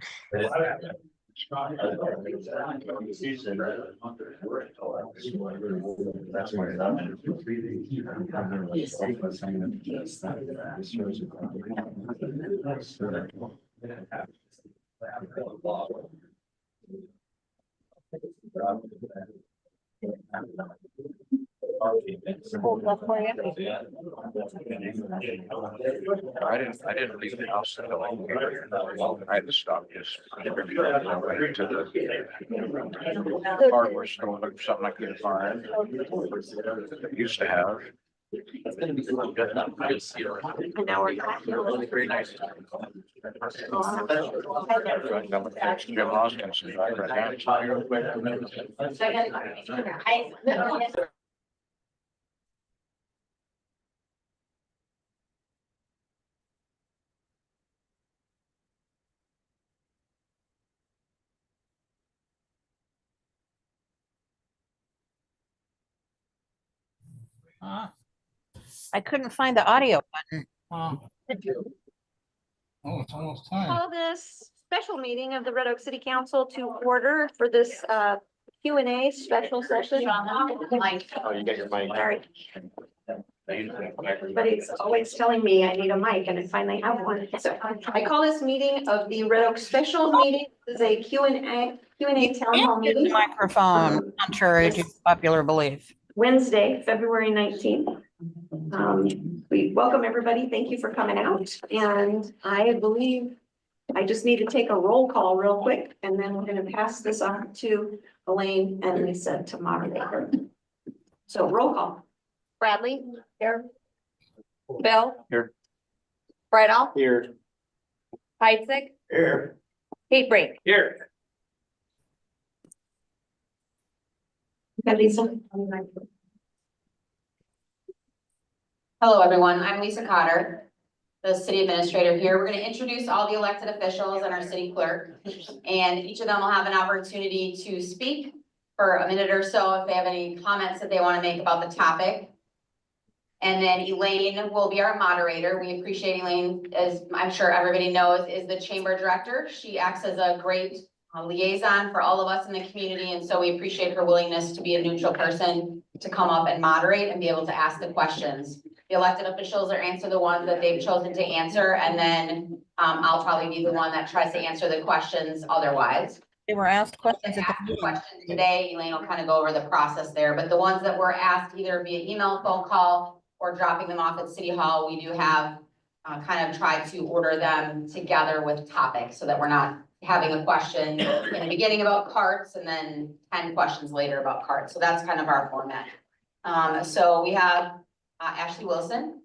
I didn't leave the house until I had to stop just to the hardware store, look for something I couldn't find. I used to have. It's gonna be good. Now we're back. Very nice. Jim Hoskinson, right now. I couldn't find the audio button. Oh, it's almost time. Call this special meeting of the Red Oak City Council to order for this Q&A special session. Oh, you got your mic. Sorry. Everybody's always telling me I need a mic and I finally have one. So I call this meeting of the Red Oak special meeting. This is a Q&A town hall Use the meeting. microphone, contrary to popular belief. Wednesday, February 19th. We welcome everybody. Thank you for coming out. And I believe I just need to take a roll call real quick, and then we're going to pass this on to Elaine and Lisa to moderate. So roll call. Bradley? Here. Bill? Here. Bridal? Here. Heidsick? Here. Kate Brink? Here. Okay, Lisa. Hello, everyone. I'm Lisa Cotter, the city administrator here. We're going to introduce all the elected officials and our city clerk, and each of them will have an opportunity to speak for a minute or so if they have any comments that they want to make about the topic. And then Elaine will be our moderator. We appreciate Elaine, as I'm sure everybody knows, is the chamber director. She acts as a great liaison for all of us in the community, and so we appreciate her willingness to be a neutral person to come up and moderate and be able to ask the questions. The elected officials are answer the ones that they've chosen to answer, and then I'll probably be the one that tries to answer the questions otherwise. They were asked questions at Ask the the meeting. question today, Elaine will kind of go over the process there, but the ones that were asked either via email, phone call, or dropping them off at City Hall, we do have kind of tried to order them together with topics so that we're not having a question in the beginning about carts and then 10 questions later about carts. So that's kind of our format. So we have Ashley Wilson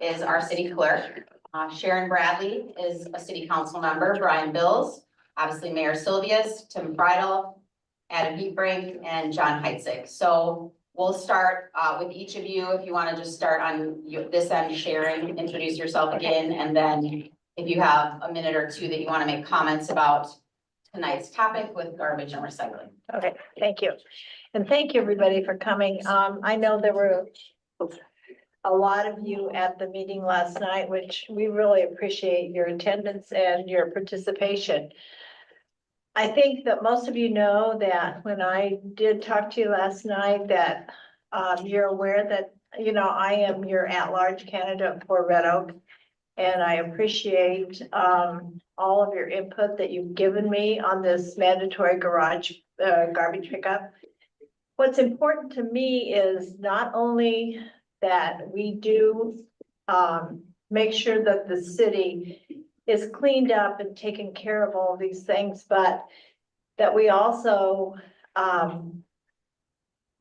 is our city clerk. Sharon Bradley is a city council member. Brian Bills, obviously Mayor Sylvius, Tim Bridal, Adam Heatbrink, and John Heitzick. So we'll start with each of you. If you want to just start on this end, Sharon, introduce yourself again, and then if you have a minute or two that you want to make comments about tonight's topic with garbage and recycling. Okay, thank you. And thank you, everybody, for coming. I know there were a lot of you at the meeting last night, which we really appreciate your attendance and your participation. I think that most of you know that when I did talk to you last night, that you're aware that, you know, I am your at-large candidate for Red Oak. And I appreciate all of your input that you've given me on this mandatory garbage pickup. What's important to me is not only that we do make sure that the city is cleaned up and taken care of all these things, but that we also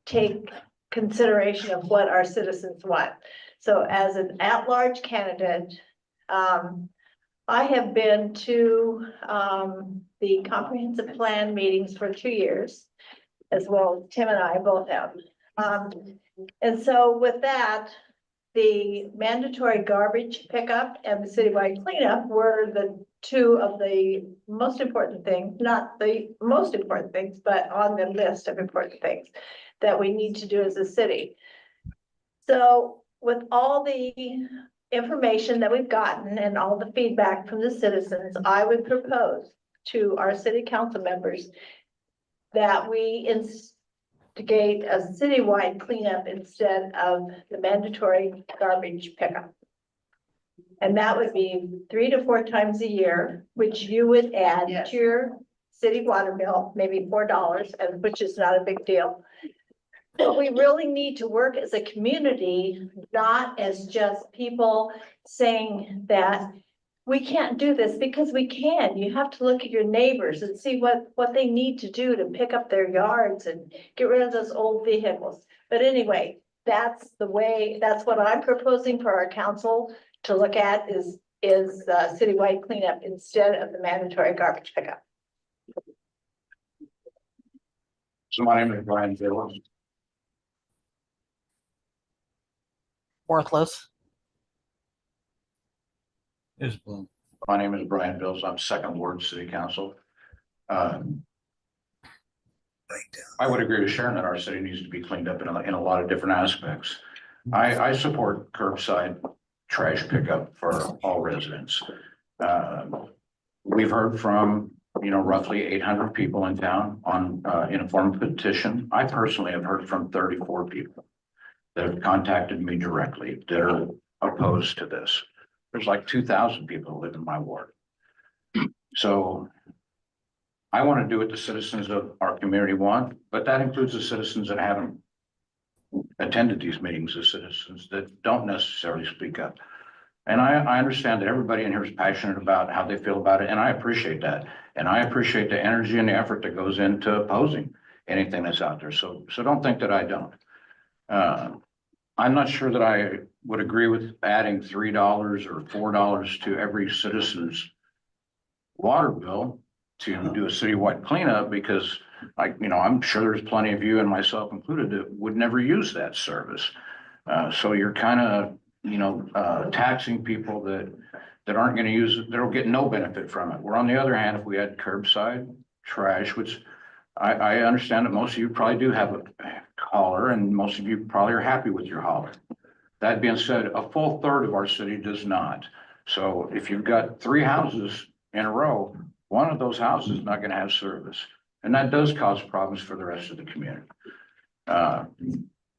take consideration of what our citizens want. So as an at-large candidate, I have been to the comprehensive plan meetings for 2 years, as well as Tim and I both have. And so with that, the mandatory garbage pickup and the citywide cleanup were the two of the most important things, not the most important things, but on the list of important things that we need to do as a city. So with all the information that we've gotten and all the feedback from the citizens, I would propose to our city council members that we instigate a citywide cleanup instead of the mandatory garbage pickup. And that would be 3 to 4 times a year, which you would add to your city water bill, maybe $4, and which is not a big deal. But we really need to work as a community, not as just people saying that we can't do this, because we can. You have to look at your neighbors and see what they need to do to pick up their yards and get rid of those old vehicles. But anyway, that's what I'm proposing for our council to look at is citywide cleanup instead of the mandatory garbage pickup. So my name is Brian Bills. Worthless. My name is Brian Bills. I'm second ward city council. I would agree with Sharon that our city needs to be cleaned up in a lot of different aspects. I support curbside trash pickup for all residents. We've heard from, roughly 800 people in town in a form of petition. I personally have heard from 34 people that have contacted me directly that are opposed to this. There's like 2,000 people who live in my ward. So I want to do what the citizens of our community want, but that includes the citizens that haven't attended these meetings, the citizens that don't necessarily speak up. And I understand that everybody in here is passionate about how they feel about it, and I appreciate that. And I appreciate the energy and the effort that goes into opposing anything that's out there. So don't think that I don't. I'm not sure that I would agree with adding $3 or $4 to every citizen's water bill to do a citywide cleanup, because I'm sure there's plenty of you, and myself included, that would never use that service. So you're kind of, taxing people that aren't going to use it, that'll get no benefit from it. Where on the other hand, if we had curbside trash, which I understand that most of you probably do have a hauler, and most of you probably are happy with your hauler. That being said, a full third of our city does not. So if you've got 3 houses in a row, one of those houses is not going to have service. And that does cause problems for the rest of the community.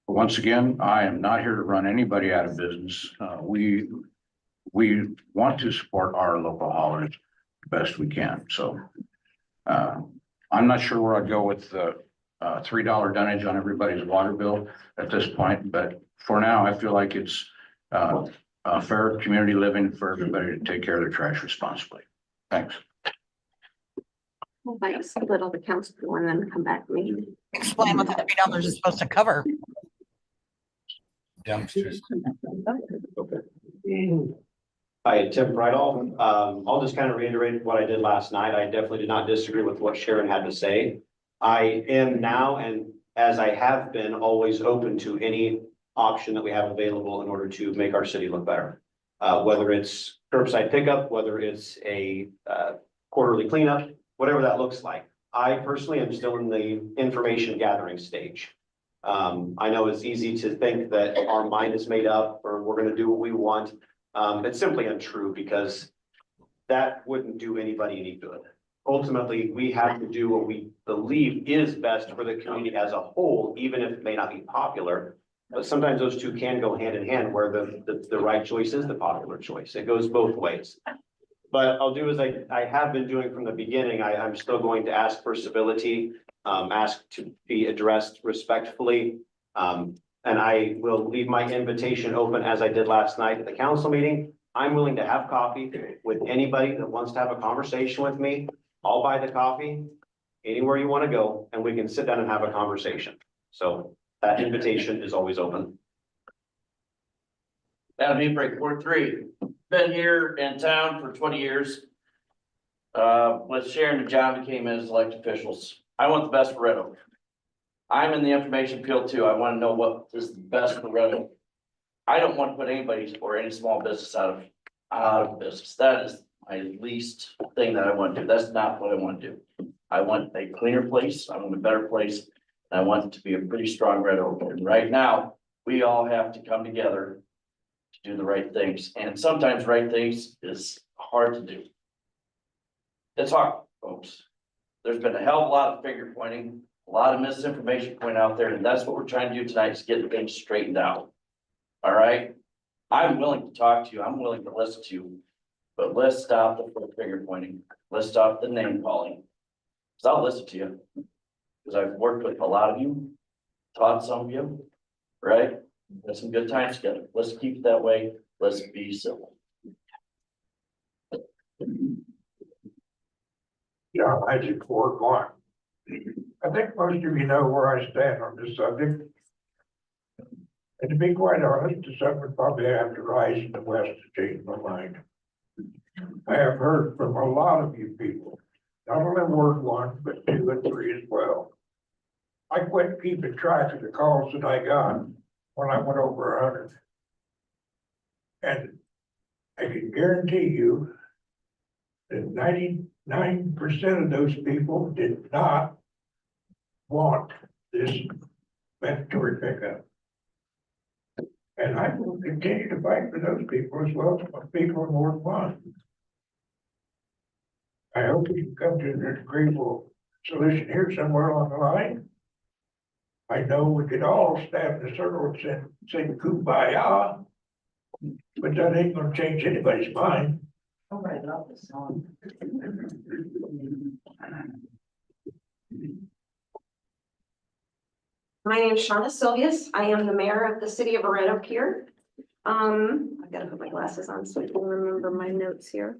Once again, I am not here to run anybody out of business. We want to support our local haulers the best we can. So I'm not sure where I'd go with the $3 dunnage on everybody's water bill at this point, but for now, I feel like it's a fair community living for everybody to take care of their trash responsibly. Thanks. Well, I split all the council and then come back to me. Explain what that $3 is supposed to cover. Dumpsters. Hi, Tim Bridall. I'll just kind of reiterate what I did last night. I definitely did not disagree with what Sharon had to say. I am now, and as I have been, always open to any option that we have available in order to make our city look better. Whether it's curbside pickup, whether it's a quarterly cleanup, whatever that looks like. I personally am still in the information gathering stage. I know it's easy to think that our mind is made up or we're going to do what we want. It's simply untrue, because that wouldn't do anybody any good. Ultimately, we have to do what we believe is best for the community as a whole, even if it may not be popular. But sometimes those two can go hand in hand, where the right choice is the popular choice. It goes both ways. But I'll do as I have been doing from the beginning. I'm still going to ask for civility, ask to be addressed respectfully. And I will leave my invitation open as I did last night at the council meeting. I'm willing to have coffee with anybody that wants to have a conversation with me. I'll buy the coffee anywhere you want to go, and we can sit down and have a conversation. So that invitation is always open. Adam Hebrink, Ward 3, been here in town for 20 years. With Sharon and John became as elected officials. I want the best for Red Oak. I'm in the information field too. I want to know what is the best for Red Oak. I don't want to put anybody or any small business out of business. That is my least thing that I want to do. That's not what I want to do. I want a cleaner place. I want a better place. And I want it to be a pretty strong Red Oak. And right now, we all have to come together to do the right things. And sometimes right things is hard to do. It's hard. folks. There's been a hell of a lot of finger pointing, a lot of misinformation going out there, and that's what we're trying to do tonight, is get things straightened out. All right? I'm willing to talk to you, I'm willing to listen to you, but let's stop the finger pointing, let's stop the name calling. So I'll listen to you, because I've worked with a lot of you, taught some of you, right? Had some good times together. Let's keep it that way. Let's be civil. Yeah, I support one. I think most of you know where I stand on this subject. And to be quite honest, the sun would probably have to rise in the west to change my mind. I have heard from a lot of you people, not only Ward 1, but 2 and 3 as well. I quit keeping track of the calls that I got when I went over 100. And I can guarantee you that 99% of those people did not want this mandatory pickup. And I will continue to fight for those people as well as the people in Ward 1. I hope we can come to an agreeable solution here somewhere along the line. I know we could all stand in a circle and sing kumbaya, but that ain't gonna change anybody's mind. Oh, I love this song. My name is Shauna Silvius. I am the mayor of the city of Red Oak here. I've got to put my glasses on so I can remember my notes here.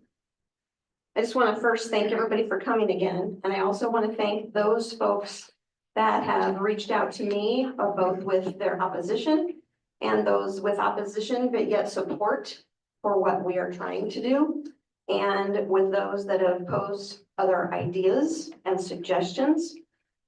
I just want to first thank everybody for coming again. And I also want to thank those folks that have reached out to me, both with their opposition and those with opposition, but yet support for what we are trying to do. And with those that have posed other ideas and suggestions.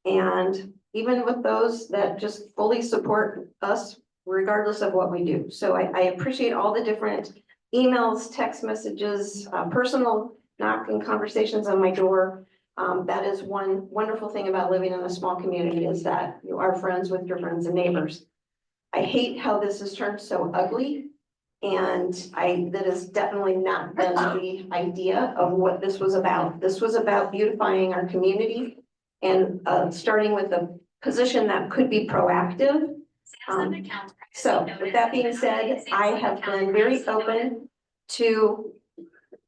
And even with those that just fully support us regardless of what we do. So I appreciate all the different emails, text messages, personal knocking conversations on my door. That is one wonderful thing about living in a small community, is that you are friends with your friends and neighbors. I hate how this has turned so ugly. And that has definitely not been the idea of what this was about. This was about beautifying our community and starting with a position that could be proactive. So with that being said, I have been very open to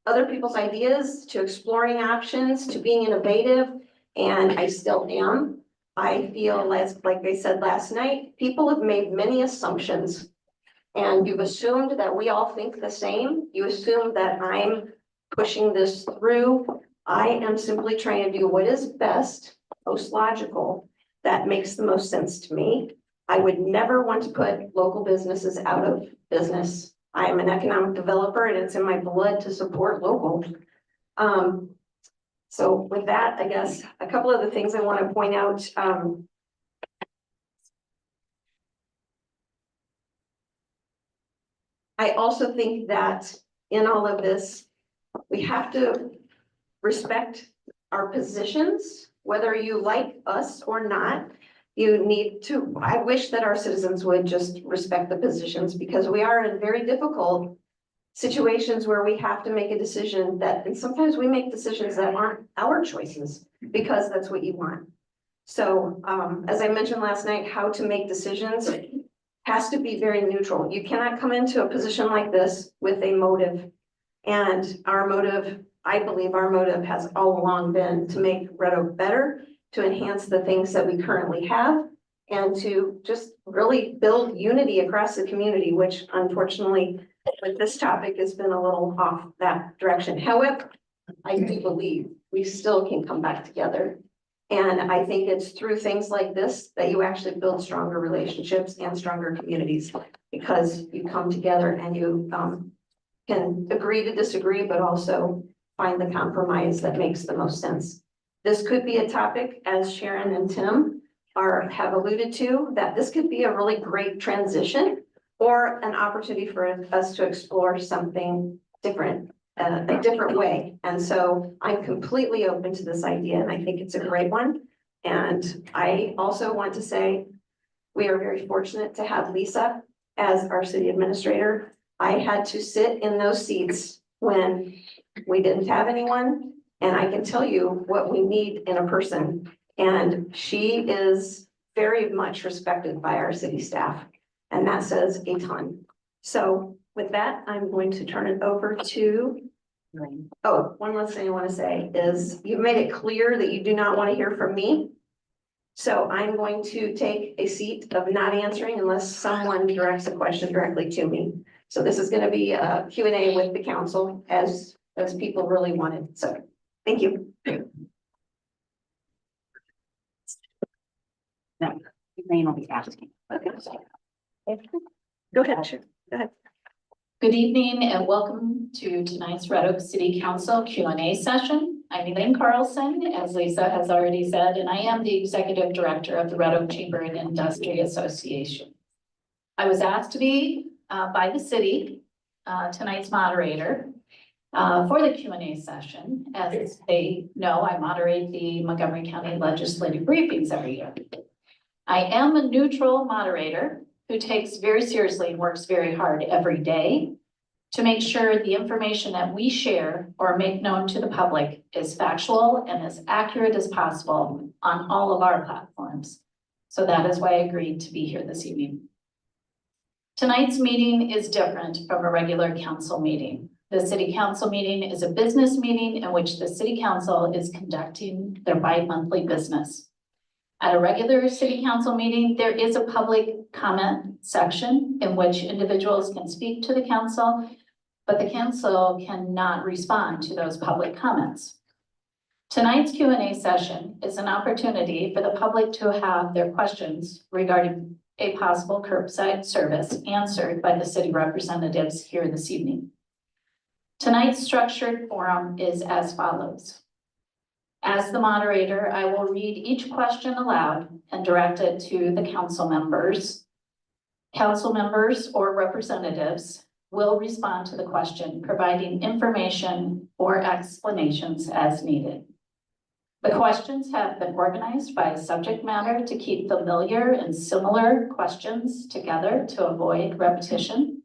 other people's ideas, to exploring options, to being innovative, and I still am. I feel like I said last night, people have made many assumptions, and you've assumed that we all think the same. You assume that I'm pushing this through. I am simply trying to do what is best, most logical, that makes the most sense to me. I would never want to put local businesses out of business. I am an economic developer and it's in my blood to support local. So with that, I guess a couple of the things I want to point out. I also think that in all of this, we have to respect our positions, whether you like us or not. You need to, I wish that our citizens would just respect the positions, because we are in very difficult situations where we have to make a decision that, and sometimes we make decisions that aren't our choices because that's what you want. So as I mentioned last night, how to make decisions has to be very neutral. You cannot come into a position like this with a motive. And our motive, I believe our motive has all along been to make Red Oak better, to enhance the things that we currently have, and to just really build unity across the community, which unfortunately with this topic has been a little off that direction. However, I do believe we still can come back together. And I think it's through things like this that you actually build stronger relationships and stronger communities, because you come together and you can agree to disagree, but also find the compromise that makes the most sense. This could be a topic, as Sharon and Tim have alluded to, that this could be a really great transition or an opportunity for us to explore something different, a different way. And so I'm completely open to this idea, and I think it's a great one. And I also want to say we are very fortunate to have Lisa as our city administrator. I had to sit in those seats when we didn't have anyone, And I can tell you what we need in a person. And she is very much respected by our city staff. And that says a ton. So with that, I'm going to turn it over to. Oh, one last thing I want to say is you've made it clear that you do not want to hear from me. So I'm going to take a seat of not answering unless someone directs a question directly to me. So this is going to be a Q&A with the council as people really wanted. So thank you. No, Elaine will be asking. Okay. Go ahead. Sure. Go ahead. Good evening and welcome to tonight's Red Oak City Council Q&A session. I'm Elaine Carlson, as Lisa has already said, and I am the Executive Director of the Red Oak Chamber and Industry Association. I was asked to be by the city, tonight's moderator for the Q&A session. As they know, I moderate the Montgomery County Legislative Briefings every year. I am a neutral moderator who takes very seriously and works very hard every day to make sure the information that we share or make known to the public is factual and as accurate as possible on all of our platforms. So that is why I agreed to be here this evening. Tonight's meeting is different from a regular council meeting. The city council meeting is a business meeting in which the city council is conducting their bi-monthly business. At a regular city council meeting, there is a public comment section in which individuals can speak to the council, but the council cannot respond to those public comments. Tonight's Q&A session is an opportunity for the public to have their questions regarding a possible curbside service answered by the city representatives here this evening. Tonight's structured forum is as follows. As the moderator, I will read each question aloud and direct it to the council members. Council members or representatives will respond to the question, providing information or explanations as needed. The questions have been organized by subject matter to keep familiar and similar questions together to avoid repetition.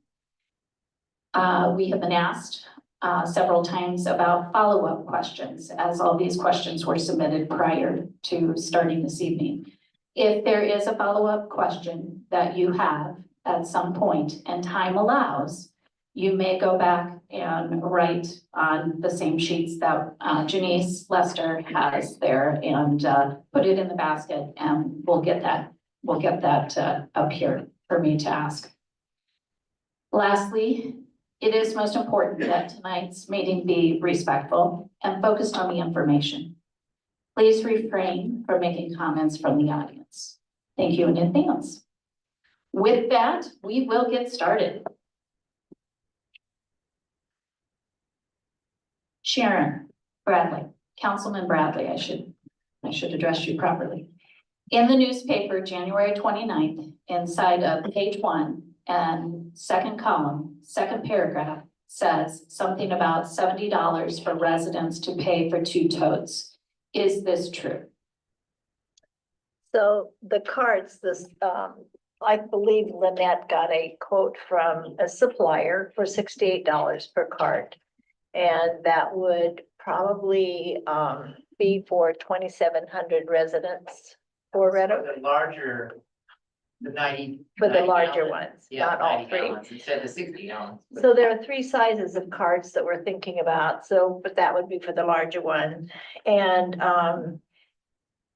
We have been asked several times about follow-up questions, as all these questions were submitted prior to starting this evening. If there is a follow-up question that you have at some point and time allows, you may go back and write on the same sheets that Janice Lester has there and put it in the basket, and we'll get that up here for me to ask. Lastly, it is most important that tonight's meeting be respectful and focused on the information. Please refrain from making comments from the audience. Thank you in advance. With that, we will get started. Sharon Bradley, Councilman Bradley, I should address you properly. In the newspaper, January 29th, inside of page 1 and second column, second paragraph says something about $70 for residents to pay for 2 totes. Is this true? So the cards, I believe Lynette got a quote from a supplier for $68 per card. And that would probably be for 2,700 residents for Red Oak. The larger, the 90. For the 90 larger gallon. ones, Yeah, not all 90 three. gallons instead of the 60 gallons. So there are 3 sizes of cards that we're thinking about. So, but that would be for the larger one. And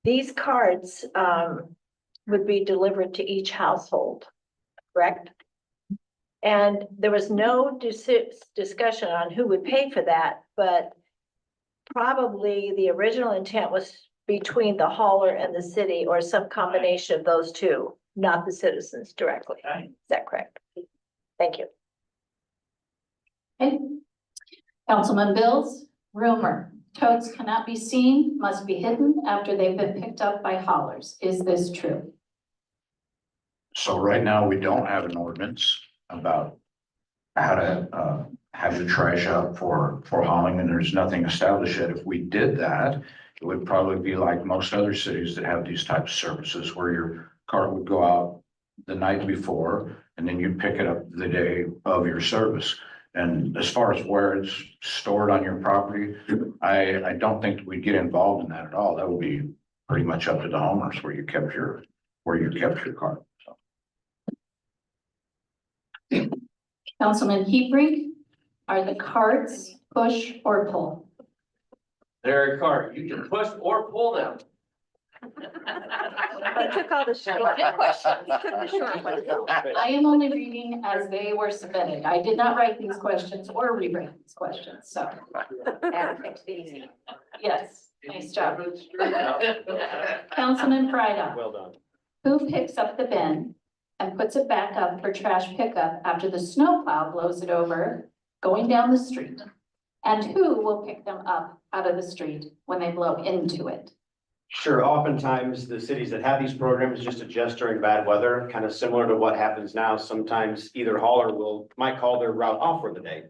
these cards would be delivered to each household, correct? And there was no discussion on who would pay for that, but probably the original intent was between the hauler and the city or some combination of those two, not the citizens directly. Right. Is that correct? Thank you. Okay. Councilman Bills, rumor. Totes cannot be seen, must be hidden after they've been picked up by haulers. Is this true? So right now, we don't have an ordinance about how to have the trash out for hauling, and there's nothing established yet. If we did that, it would probably be like most other cities that have these types of services where your cart would go out the night before and then you'd pick it up the day of your service. And as far as where it's stored on your property, I don't think we'd get involved in that at all. That would be pretty much up to the owners where you kept your car. So, Councilman Hebrink, are the carts push or pull? They're a cart. You can push or pull them. He took all the short questions. He took the short ones. I am only reading as they were submitted. I did not write these questions or rewrite these questions, so, yes, nice job. Councilman Friedel, Well done. who picks up the bin and puts it back up for trash pickup after the snowplow blows it over, going down the street? And who will pick them up out of the street when they blow into it? Sure, oftentimes the cities that have these programs just adjust during bad weather, kind of similar to what happens now. Sometimes either hauler might call their route off for the day.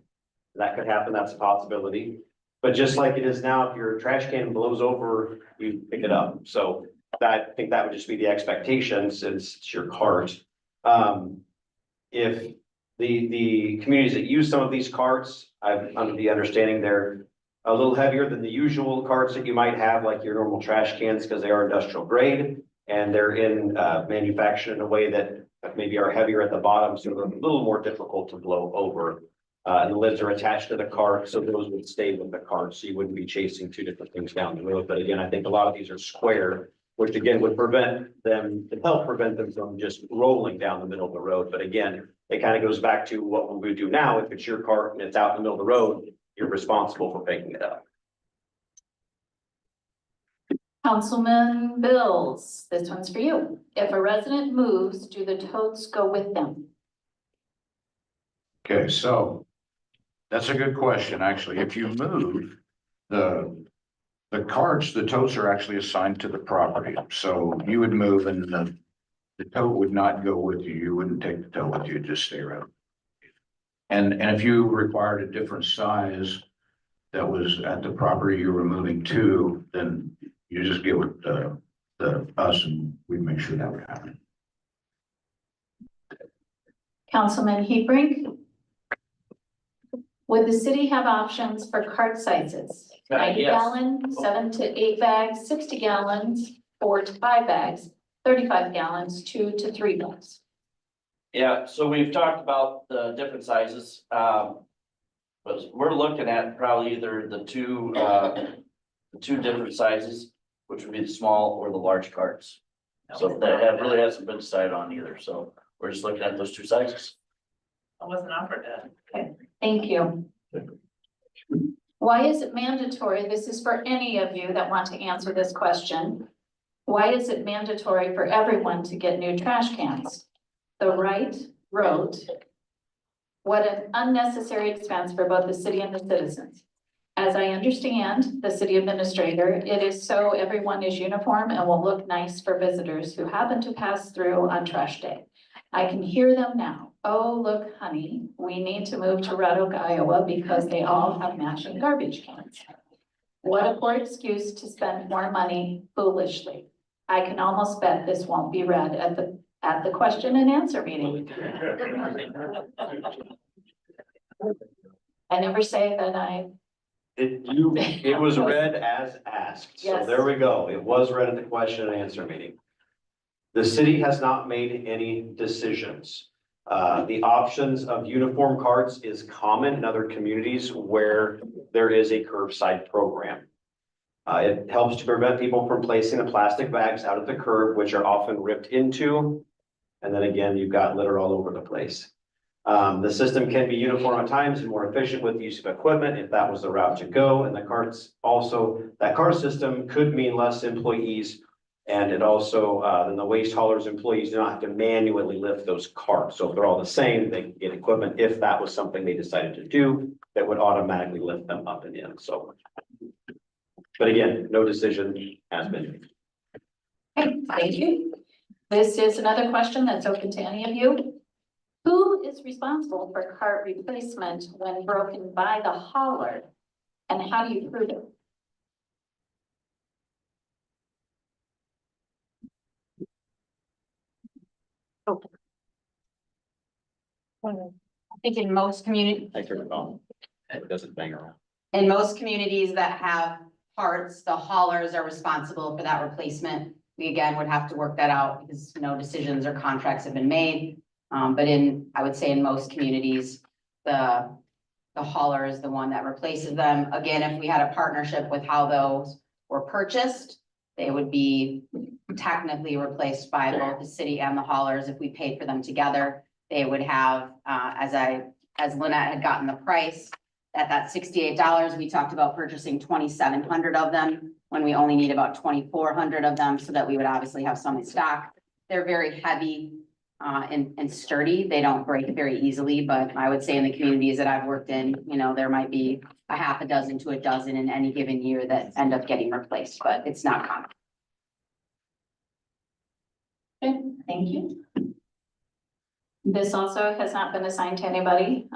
That could happen, that's a possibility. But just like it is now, if your trash can blows over, you pick it up. So I think that would just be the expectation since it's your cart. If the communities that use some of these carts, I'm under the understanding they're a little heavier than the usual carts that you might have, like your normal trash cans, because they are industrial grade. And they're manufactured in a way that maybe are heavier at the bottom, so they're a little more difficult to blow over. And the lids are attached to the cart, so those would stay with the cart, so you wouldn't be chasing two different things down the road. But again, I think a lot of these are square, which again would help prevent them from just rolling down the middle of the road. But again, it kind of goes back to what we would do now. If it's your cart and it's out in the middle of the road, you're responsible for picking it up. Councilman Bills, this one's for you. If a resident moves, do the totes go with them? okay, so that's a good question, actually. If you move, the carts, the totes are actually assigned to the property. So you would move and the tote would not go with you. You wouldn't take the tote with you, it'd just stay around. And if you required a different size that was at the property you were moving to, then you just get with us and we'd make sure that would happen. Councilman Hebrink? Would the city have options for cart sizes? 90 Yes. gallon, 7 to 8 bags, 60 gallons, 4 to 5 bags, 35 gallons, 2 to 3 bags. Yeah, so we've talked about the different sizes. But we're looking at probably either the two different sizes, which would be the small or the large carts. So that really hasn't been decided on either, so we're just looking at those two sizes. I wasn't offered that. Okay, thank you. Why is it mandatory? This is for any of you that want to answer this question. Why is it mandatory for everyone to get new trash cans? The right wrote, what an unnecessary expense for both the city and the citizens. As I understand the city administrator, it is so everyone is uniform and will look nice for visitors who happen to pass through on trash day. I can hear them now. Oh, look, honey, we need to move to Red Oak, Iowa because they all have matching garbage cans. What a poor excuse to spend more money foolishly. I can almost bet this won't be read at the question and answer meeting. I never say that It was read as asked, so Yes. there we go. It was read at the question and answer meeting. The city has not made any decisions. The options of uniform carts is common in other communities where there is a curbside program. It helps to prevent people from placing the plastic bags out at the curb, which are often ripped into. And then again, you've got litter all over the place. The system can be uniform at times and more efficient with the use of equipment if that was the route to go. And the carts also, that cart system could mean less employees. And it also, then the waste haulers employees do not have to manually lift those carts. So if they're all the same, they can get equipment if that was something they decided to do that would automatically lift them up and in. So, but again, no decision has been made. Okay, thank you. This is another question that's open to any of you. Who is responsible for cart replacement when broken by the hauler? And how do you prove it? think in most communities, Thanks for the call. It doesn't bang around. in most communities that have parts, the haulers are responsible for that replacement. We again would have to work that out because no decisions or contracts have been made. But I would say in most communities, the hauler is the one that replaces them. Again, if we had a partnership with how those were purchased, they would be technically replaced by both the city and the haulers. If we paid for them together, they would have, as Lynette had gotten the price, at that $68, we talked about purchasing 2,700 of them when we only need about 2,400 of them, so that we would obviously have some in stock. They're very heavy and sturdy. They don't break very easily, but I would say in the communities that I've worked in, you know, there might be a half a dozen to a dozen in any given year that end up getting replaced, but it's not common. Okay, thank you. This also has not been assigned to anybody.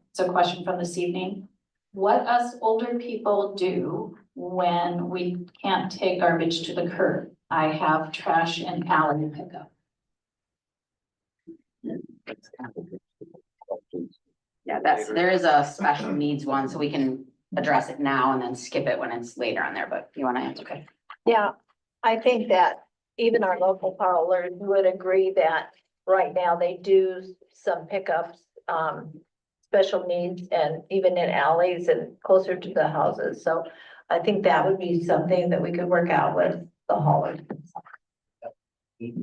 It's a question from this evening. What us older people do when we can't take garbage to the curb? I have trash and alley pickup. Yeah, there is a special needs one, so we can address it now and then skip it when it's later on there, but you want to answer? Okay. Yeah, I think that even our local haulers would agree that right now they do some pickups, special needs and even in alleys and closer to the houses. So I think that would be something that we could work out with the haulers. Okay,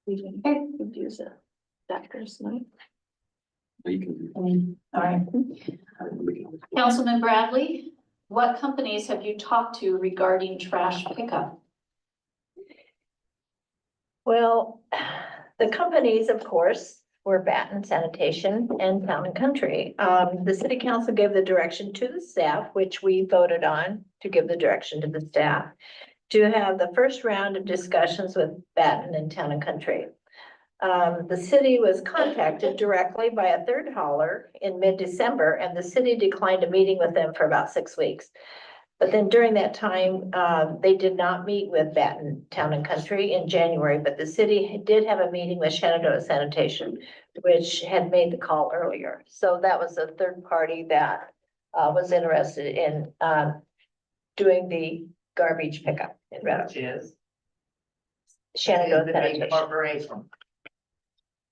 we'll use a doctor's note. All right. Councilman Bradley, what companies have you talked to regarding trash pickup? Well, the companies, of course, were Baton Sanitation and Town and Country. The city council gave the direction to the staff, which we voted on to give the direction to the staff, to have the first round of discussions with Baton and Town and Country. The city was contacted directly by a third hauler in mid-December, and the city declined a meeting with them for about 6 weeks. But then during that time, they did not meet with Baton Town and Country in January, but the city did have a meeting with Shenandoah Sanitation, which had made the call earlier. So that was a third party that was interested in doing the garbage pickup in Red Oak. Is. Shenandoah The big Sanitation. corporation.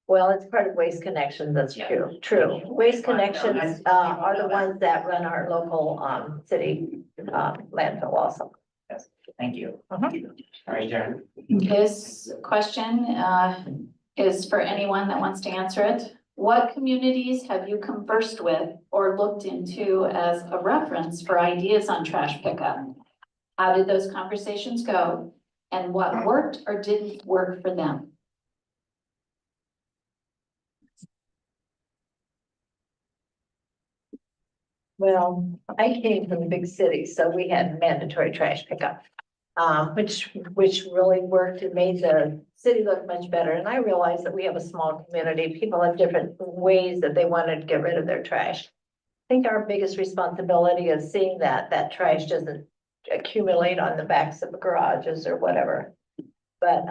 Well, it's part of Waste Connections, that's true. Waste Connections are the ones that run our local city landfill also. Thank you. Uh-huh. All right, Jared. This question is for anyone that wants to answer it. What communities have you conversed with or looked into as a reference for ideas on trash pickup? How did those conversations go? And what worked or didn't work for them? Well, I came from the big city, so we had mandatory trash pickup. Which really worked and made the city look much better. And I realized that we have a small community. People have different ways that they wanted to get rid of their trash. I think our biggest responsibility is seeing that that trash doesn't accumulate on the backs of the garages or whatever. But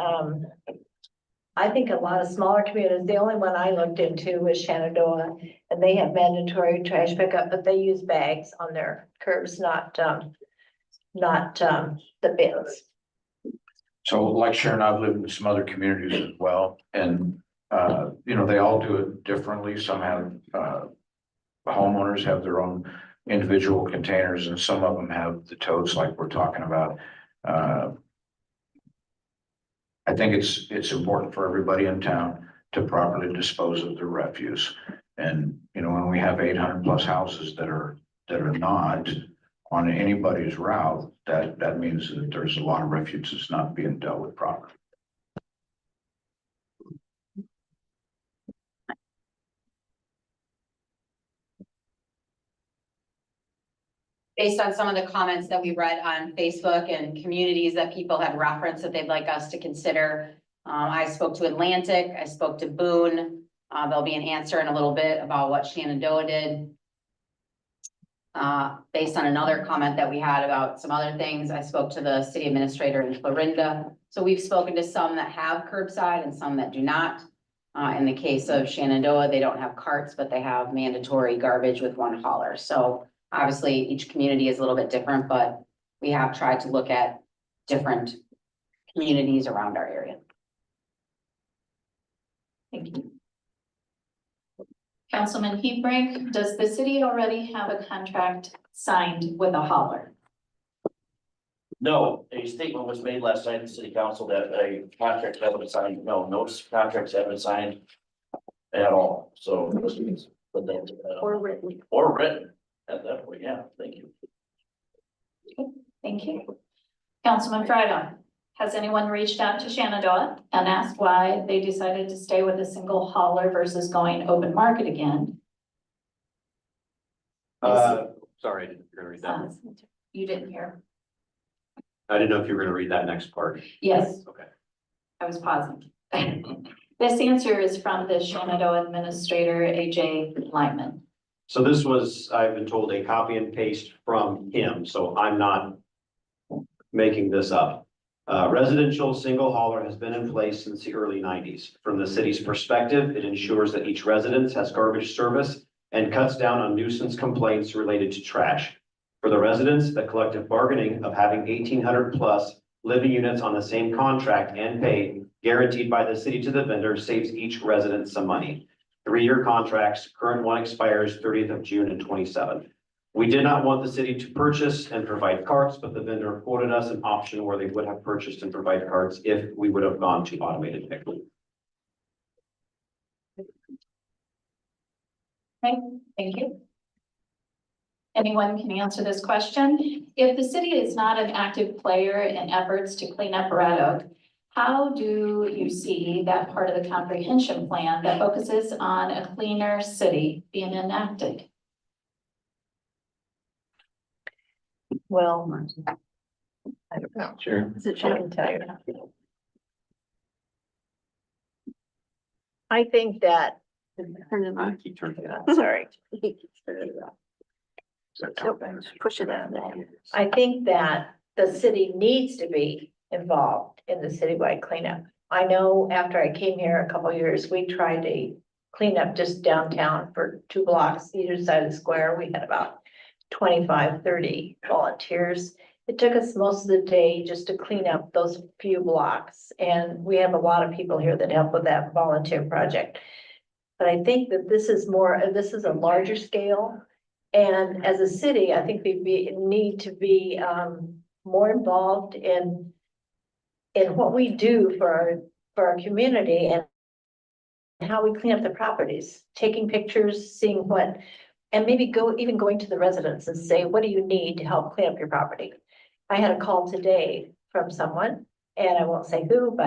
I think a lot of smaller communities, the only one I looked into was Shenandoah, and they have mandatory trash pickup, but they use bags on their curbs, not the bins. So like Sharon, I've lived in some other communities as well, and, you know, they all do it differently. Some have, homeowners have their own individual containers, and some of them have the totes like we're talking about. I think it's important for everybody in town to properly dispose of their refuse. And, you know, when we have 800+ houses that are not on anybody's route, that means that there's a lot of refuse that's not being dealt with properly. Based on some of the comments that we read on Facebook and communities that people had referenced that they'd like us to consider. I spoke to Atlantic, I spoke to Boone. There'll be an answer in a little bit about what Shenandoah did. Based on another comment that we had about some other things, I spoke to the city administrator in Florinda. So we've spoken to some that have curbside and some that do not. In the case of Shenandoah, they don't have carts, but they have mandatory garbage with one hauler. So obviously each community is a little bit different, but we have tried to look at different communities around our area. Thank you. Councilman Heatbrink, does the city already have a contract signed with a hauler? No, a statement was made last night in city council that a contract hasn't been signed. No, no contracts have been signed at all. So. But then, Or written. or written at that point. Yeah, thank you. Thank you. Councilman Frydon, has anyone reached out to Shenandoah and asked why they decided to stay with a single hauler versus going open market again? Sorry, you're gonna read that. You didn't hear? I didn't know if you were gonna read that next part. Yes, Okay. I was pausing. This answer is from the Shenandoah Administrator, AJ Lyman. So this was, I've been told, a copy and paste from him, so I'm not making this up. Residential single hauler has been in place since the early 90s. From the city's perspective, it ensures that each residence has garbage service and cuts down on nuisance complaints related to trash. For the residents, the collective bargaining of having 1,800 plus living units on the same contract and pay guaranteed by the city to the vendor saves each resident some money. 3-year contracts, current one expires 30th of June and 27. We did not want the city to purchase and provide carts, but the vendor quoted us an option where they would have purchased and provided carts if we would have gone to automated pickup. Okay, thank you. Anyone can answer this question. If the city is not an active player in efforts to clean up Red Oak, how do you see that part of the comprehension plan that focuses on a cleaner city being enacted? Well, I don't know. Sure. I can tell you. I think that, Keep turning it on. sorry, Push it out. I think that the city needs to be involved in the citywide cleanup. I know after I came here a couple of years, we tried to clean up just downtown for 2 blocks, either side of the square. We had about 25, 30 volunteers. It took us most of the day just to clean up those few blocks. And we have a lot of people here that help with that volunteer project. But I think that this is a larger scale. And as a city, I think we need to be more involved in what we do for our community and how we clean up the properties, taking pictures, seeing what, and maybe even going to the residents and say, what do you need to help clean up your property? I had a call today from someone, and I won't say who,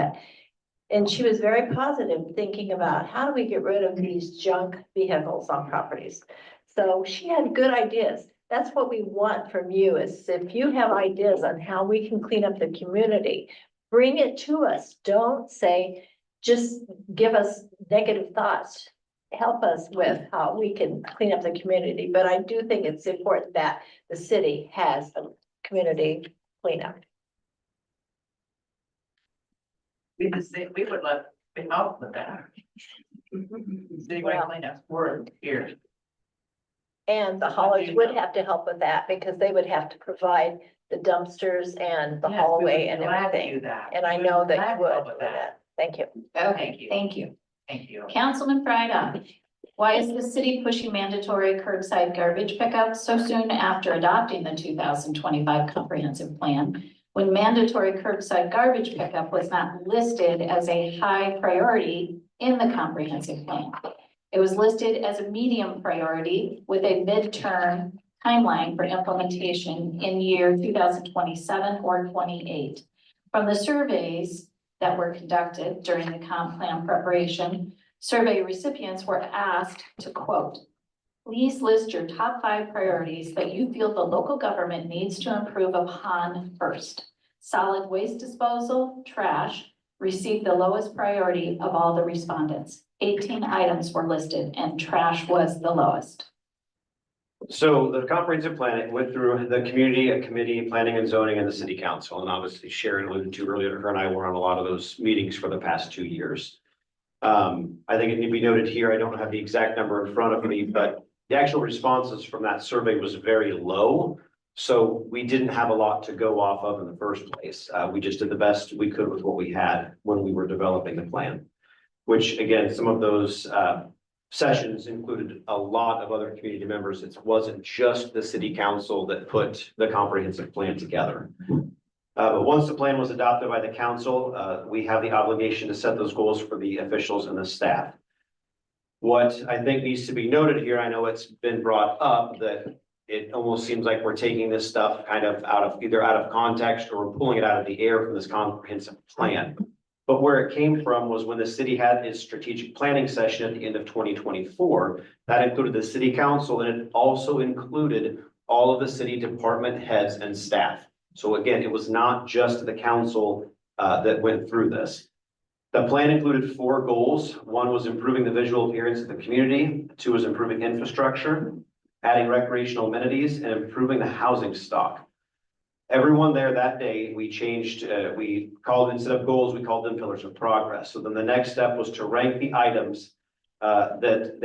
and she was very positive, thinking about how do we get rid of these junk vehicles on properties. So she had good ideas. That's what we want from you, is if you have ideas on how we can clean up the community, bring it to us. Don't say, just give us negative thoughts. Help us with how we can clean up the community. But I do think it's important that the city has a community cleanup. We just say, we would let the help with that. Citywide cleanup, we're here. And the haulers would have to help with that because they would have to provide the dumpsters and the Yes, we would hallway be and glad to everything. do that. And I We know would be that glad you to would help with with that. that. Thank you. Okay, thank you. Thank you. Councilman Frydon, why is the city pushing mandatory curbside garbage pickup so soon after adopting the 2025 comprehensive plan, when mandatory curbside garbage pickup was not listed as a high priority in the comprehensive plan? It was listed as a medium priority with a midterm timeline for implementation in year 2027 or 28. From the surveys that were conducted during the comp plan preparation, survey recipients were asked to quote, "Please list your top 5 priorities that you feel the local government needs to improve upon first. Solid waste disposal, trash, received the lowest priority of all the respondents. 18 items were listed and trash was the lowest." So the comprehensive plan, it went through the community committee, planning and zoning, and the city council. And obviously Sharon alluded to earlier, her and I were on a lot of those meetings for the past 2 years. I think it need to be noted here, I don't have the exact number in front of me, but the actual responses from that survey was very low. So we didn't have a lot to go off of in the first place. We just did the best we could with what we had when we were developing the plan. Which again, some of those sessions included a lot of other community members. It wasn't just the city council that put the comprehensive plan together. But once the plan was adopted by the council, we have the obligation to set those goals for the officials and the staff. What I think needs to be noted here, I know it's been brought up that it almost seems like we're taking this stuff kind of either out of context or we're pulling it out of the air from this comprehensive plan. But where it came from was when the city had its strategic planning session at the end of 2024, that included the city council and it also included all of the city department heads and staff. So again, it was not just the council that went through this. The plan included 4 goals. 1 was improving the visual appearance of the community. 2 was improving infrastructure, adding recreational amenities, and improving the housing stock. Everyone there that day, we changed, we called, instead of goals, we called them pillars of progress. So then the next step was to rank the items that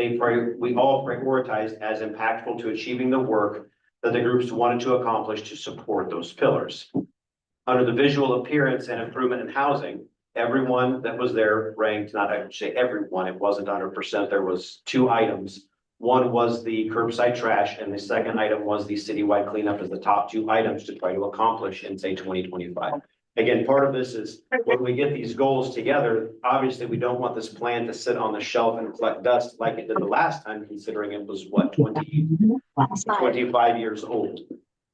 we all prioritized as impactful to achieving the work that the groups wanted to accomplish to support those pillars. Under the visual appearance and improvement in housing, everyone that was there ranked, not I would say everyone, it wasn't 100%. There was 2 items. One was the curbside trash and the second item was the citywide cleanup as the top 2 items to try to accomplish in say 2025. Again, part of this is when we get these goals together, obviously we don't want this plan to sit on the shelf and collect dust like it did the last time, considering it was what, 25 years old.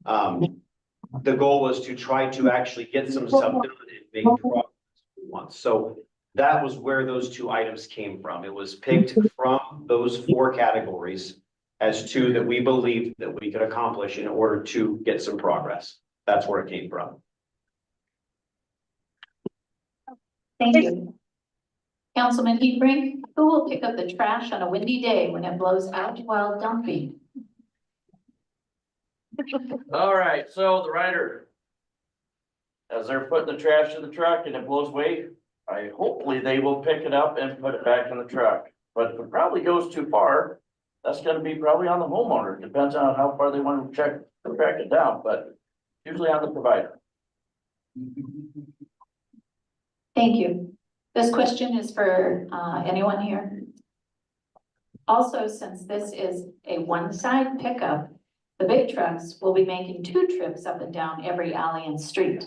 The goal was to try to actually get some stuff done and make progress once. So that was where those 2 items came from. It was picked from those 4 categories as 2 that we believed that we could accomplish in order to get some progress. That's where it came from. Thank you. Councilman Heatbrink, who will pick up the trash on a windy day when it blows out while dumping? All right, so the rider. As they're putting the trash in the truck and it blows away, hopefully they will pick it up and put it back in the truck. But if it probably goes too far, that's gonna be probably on the homeowner. Depends on how far they want to track it down, but usually on the provider. Thank you. This question is for anyone here. Also, since this is a one-side pickup, the big trucks will be making 2 trips up and down every alley and street.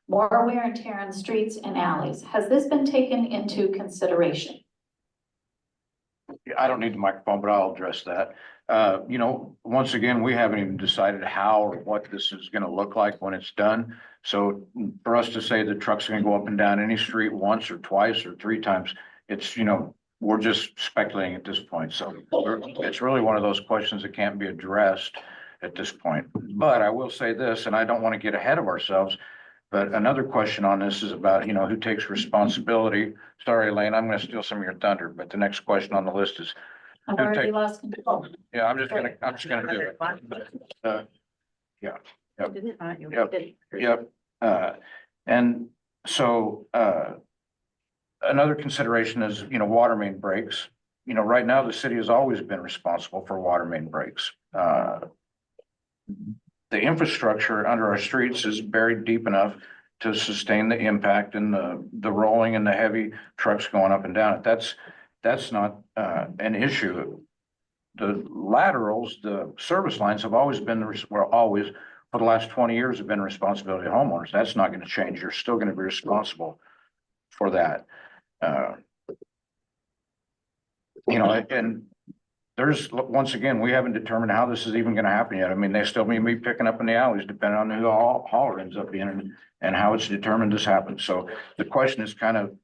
More wear and tear on streets and alleys. Has this been taken into consideration? I don't need the microphone, but I'll address that. You know, once again, we haven't even decided how or what this is gonna look like when it's done. So for us to say the truck's gonna go up and down any street once or twice or 3 times, it's, you know, we're just speculating at this point. So it's really one of those questions that can't be addressed at this point. But I will say this, and I don't want to get ahead of ourselves, but another question on this is about, you know, who takes responsibility. Sorry, Elaine, I'm gonna steal some of your thunder, but the next question on the list is, I've Who already take- lost control. yeah, I'm just gonna do it. Yep. Didn't I? You Yep. did. Yep. And so, another consideration is, you know, water main breaks. You know, right now, the city has always been responsible for water main breaks. The infrastructure under our streets is buried deep enough to sustain the impact and the rolling and the heavy trucks going up and down. That's not, an issue. The laterals, the service lines have always been, always, for the last 20 years have been the responsibility of homeowners. That's not going to change. You're still going to be responsible for that. You know, and there's, once again, we haven't determined how this is even going to happen yet. I mean, they still may be picking up in the alleys depending on who the hauler ends up being and how it's determined this happens. So the question is kind of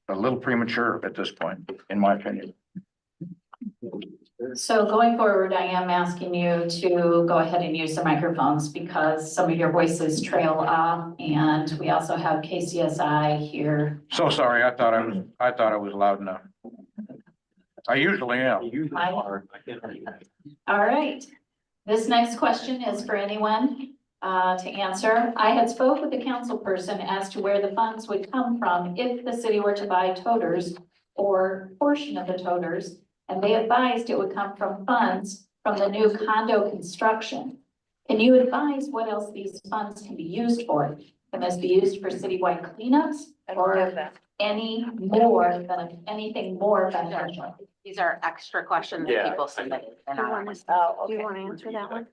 a little premature at this point, in my opinion. So going forward, I am asking you to go ahead and use the microphones because some of your voices trail off, and we also have KCSI here. So sorry, I thought I was loud enough. I usually am. You are. I can't hear you. All right. This next question is for anyone to answer. I had spoke with the council person as to where the funds would come from if the city were to buy toters or portion of the toters, and they advised it would come from funds from the new condo construction. Can you advise what else these funds can be used for? Can this be used for citywide cleanups I don't have or that. anything more beneficial? These are extra questions Yeah. that people submitted. They're Do you not- want to, Oh, do you okay. want to answer that one?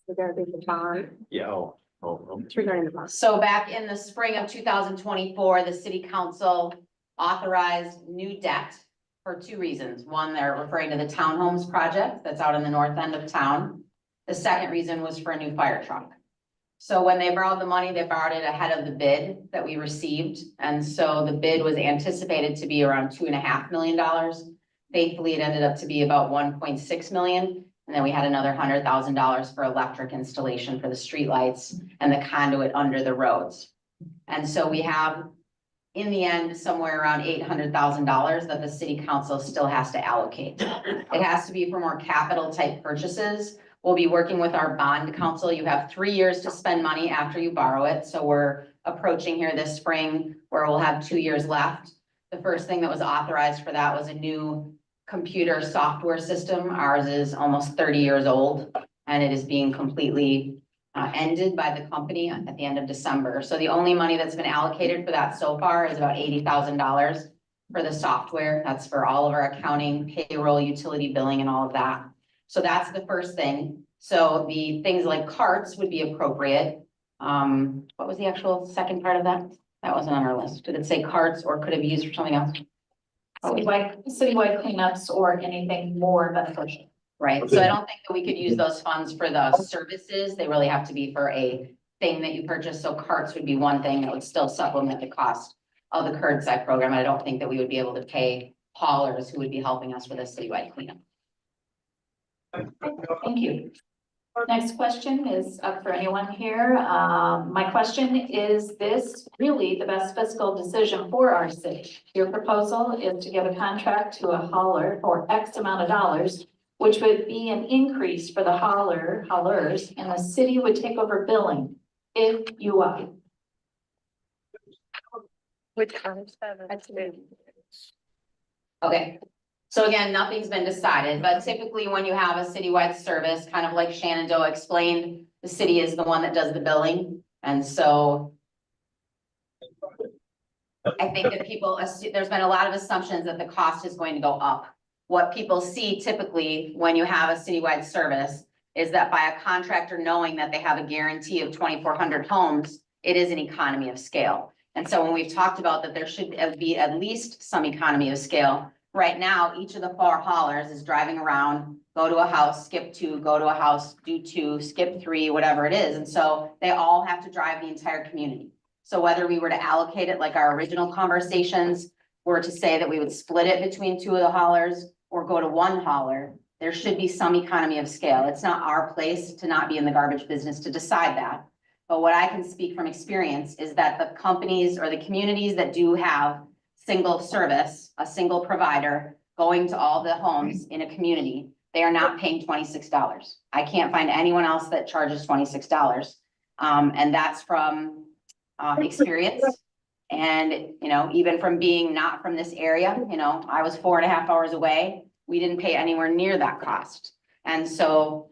Regarding the bond, Yeah. it's regarding the bond. So back in the spring of 2024, the city council authorized new debt for two reasons. One, they're referring to the townhomes project that's out in the north end of town. The second reason was for a new fire truck. So when they borrowed the money, they borrowed it ahead of the bid that we received. And so the bid was anticipated to be around $2.5 million. Faithfully, it ended up to be about 1.6 million. And then we had another $100,000 for electric installation for the streetlights and the conduit under the roads. And so we have, in the end, somewhere around $800,000 that the city council still has to allocate. It has to be for more capital type purchases. We'll be working with our bond council. You have 3 years to spend money after you borrow it. So we're approaching here this spring where we'll have 2 years left. The first thing that was authorized for that was a new computer software system. Ours is almost 30 years old and it is being completely ended by the company at the end of December. So the only money that's been allocated for that so far is about $80,000 for the software. That's for all of our accounting, payroll, utility billing and all of that. So that's the first thing. So the things like carts would be appropriate. What was the actual second part of that? That wasn't on our list. Did it say carts or could it be used for something else? Citywide cleanups or anything more beneficial. Right, so I don't think that we could use those funds for the services. They really have to be for a thing that you purchase. So carts would be one thing that would still supplement the cost of the curbside program. I don't think that we would be able to pay haulers who would be helping us with a citywide cleanup. Thank you. Next question is up for anyone here. My question is this really the best fiscal decision for our city? Your proposal is to give a contract to a hauler for X amount of dollars, which would be an increase for the haulers, and the city would take over billing if you want. Which comes seven. Okay, so again, nothing's been decided, but typically when you have a citywide service, kind of like Shenandoah explained, the city is the one that does the billing. And so I think that people, there's been a lot of assumptions that the cost is going to go up. What people see typically when you have a citywide service is that by a contractor knowing that they have a guarantee of 2,400 homes, it is an economy of scale. And so when we've talked about that there should be at least some economy of scale, right now, each of the 4 haulers is driving around, go to a house, skip 2, go to a house, do 2, skip 3, whatever it is. And so they all have to drive the entire community. So whether we were to allocate it like our original conversations were to say that we would split it between 2 of the haulers or go to 1 hauler, there should be some economy of scale. It's not our place to not be in the garbage business to decide that. But what I can speak from experience is that the companies or the communities that do have single service, a single provider going to all the homes in a community, they are not paying $26. I can't find anyone else that charges $26. And that's from experience. And, you know, even from being not from this area, you know, I was 4.5 hours away. We didn't pay anywhere near that cost. And so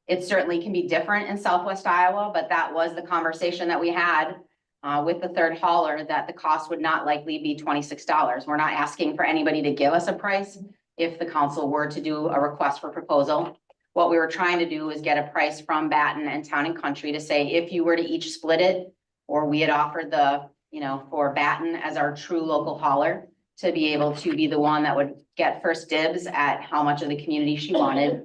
it certainly can be different in Southwest Iowa, but that was the conversation that we had with the third hauler, that the cost would not likely be $26. We're not asking for anybody to give us a price if the council were to do a request for proposal. What we were trying to do is get a price from Batten and Town and Country to say, if you were to each split it, or we had offered the, you know, for Batten as our true local hauler to be able to be the one that would get first dibs at how much of the community she wanted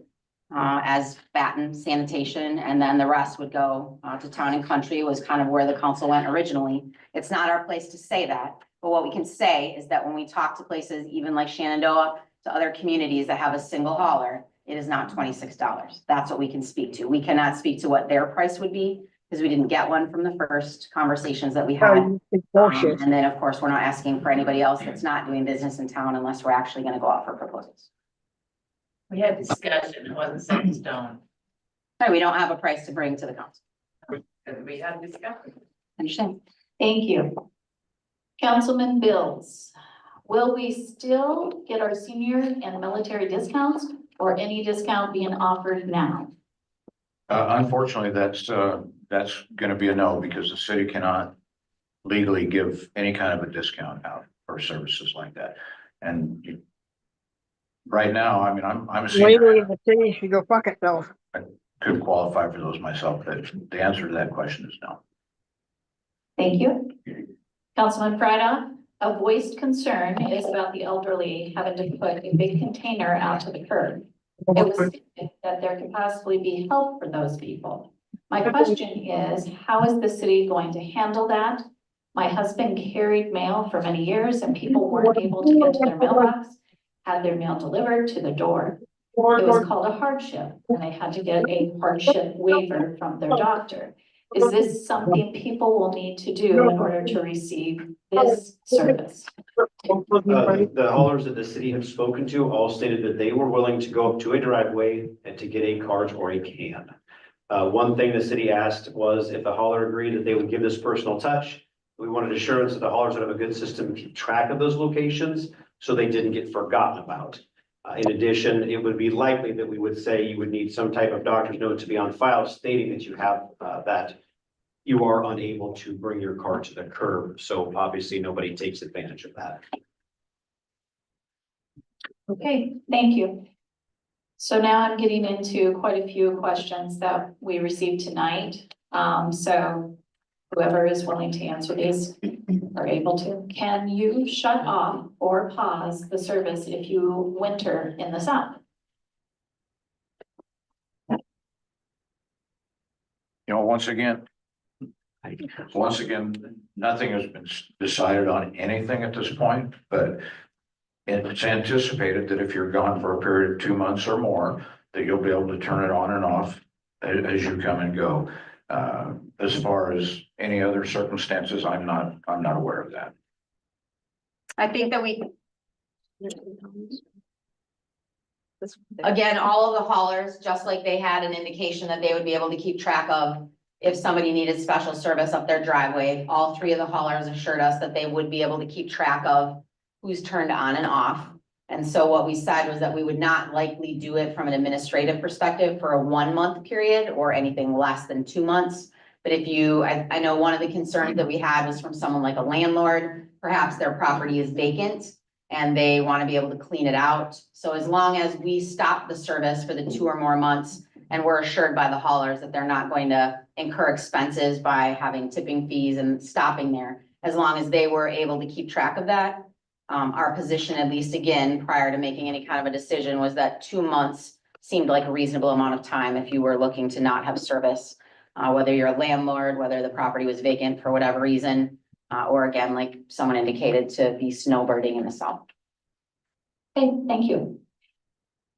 as Batten sanitation, and then the rest would go to Town and Country was kind of where the council went originally. It's not our place to say that, but what we can say is that when we talk to places, even like Shenandoah, to other communities that have a single hauler, it is not $26. That's what we can speak to. We cannot speak to what their price would be because we didn't get one from the first conversations that we had. And then, of course, we're not asking for anybody else that's not doing business in town unless we're actually going to go out for proposals. We had discussion, it wasn't set in stone. Sorry, we don't have a price to bring to the council. We had discussion. Understand? Thank you. Councilman Bills, will we still get our senior and military discounts or any discount being offered now? Unfortunately, that's gonna be a no, because the city cannot legally give any kind of a discount out for services like that. And right now, I mean, I'm a Legally, senior, the city should go fuck itself. could qualify for those myself, but the answer to that question is no. Thank you. Councilman Frida, a voiced concern is about the elderly having to put a big container out to the curb. It was stated that there could possibly be help for those people. My question is, how is the city going to handle that? My husband carried mail for many years and people weren't able to get to their mailbox, had their mail delivered to the door. It was called a hardship and they had to get a hardship waiver from their doctor. Is this something people will need to do in order to receive this service? The haulers that the city have spoken to all stated that they were willing to go up to a driveway and to get a cart or a can. One thing the city asked was if the hauler agreed that they would give this personal touch. We wanted assurance that the haulers would have a good system to keep track of those locations so they didn't get forgotten about. In addition, it would be likely that we would say you would need some type of doctor's note to be on file stating that you have that you are unable to bring your car to the curb. So obviously nobody takes advantage of that. Okay, thank you. So now I'm getting into quite a few questions that we received tonight. So whoever is willing to answer these are able to. Can you shut off or pause the service if you winter in the South? You know, once again, nothing has been decided on anything at this point, but it's anticipated that if you're gone for a period of 2 months or more, that you'll be able to turn it on and off as you come and go. As far as any other circumstances, I'm not aware of that. I think that again, all of the haulers, just like they had an indication that they would be able to keep track of if somebody needed special service up their driveway, all three of the haulers assured us that they would be able to keep track of who's turned on and off. And so what we said was that we would not likely do it from an administrative perspective for a 1 month period or anything less than 2 months. But if I know one of the concerns that we had was from someone like a landlord, perhaps their property is vacant and they want to be able to clean it out. So as long as we stop the service for the 2 or more months and we're assured by the haulers that they're not going to incur expenses by having tipping fees and stopping there, as long as they were able to keep track of that, our position, at least again, prior to making any kind of a decision, was that 2 months seemed like a reasonable amount of time if you were looking to not have service, whether you're a landlord, whether the property was vacant for whatever reason, or again, like someone indicated, to be snowbirding in the South. Okay, thank you.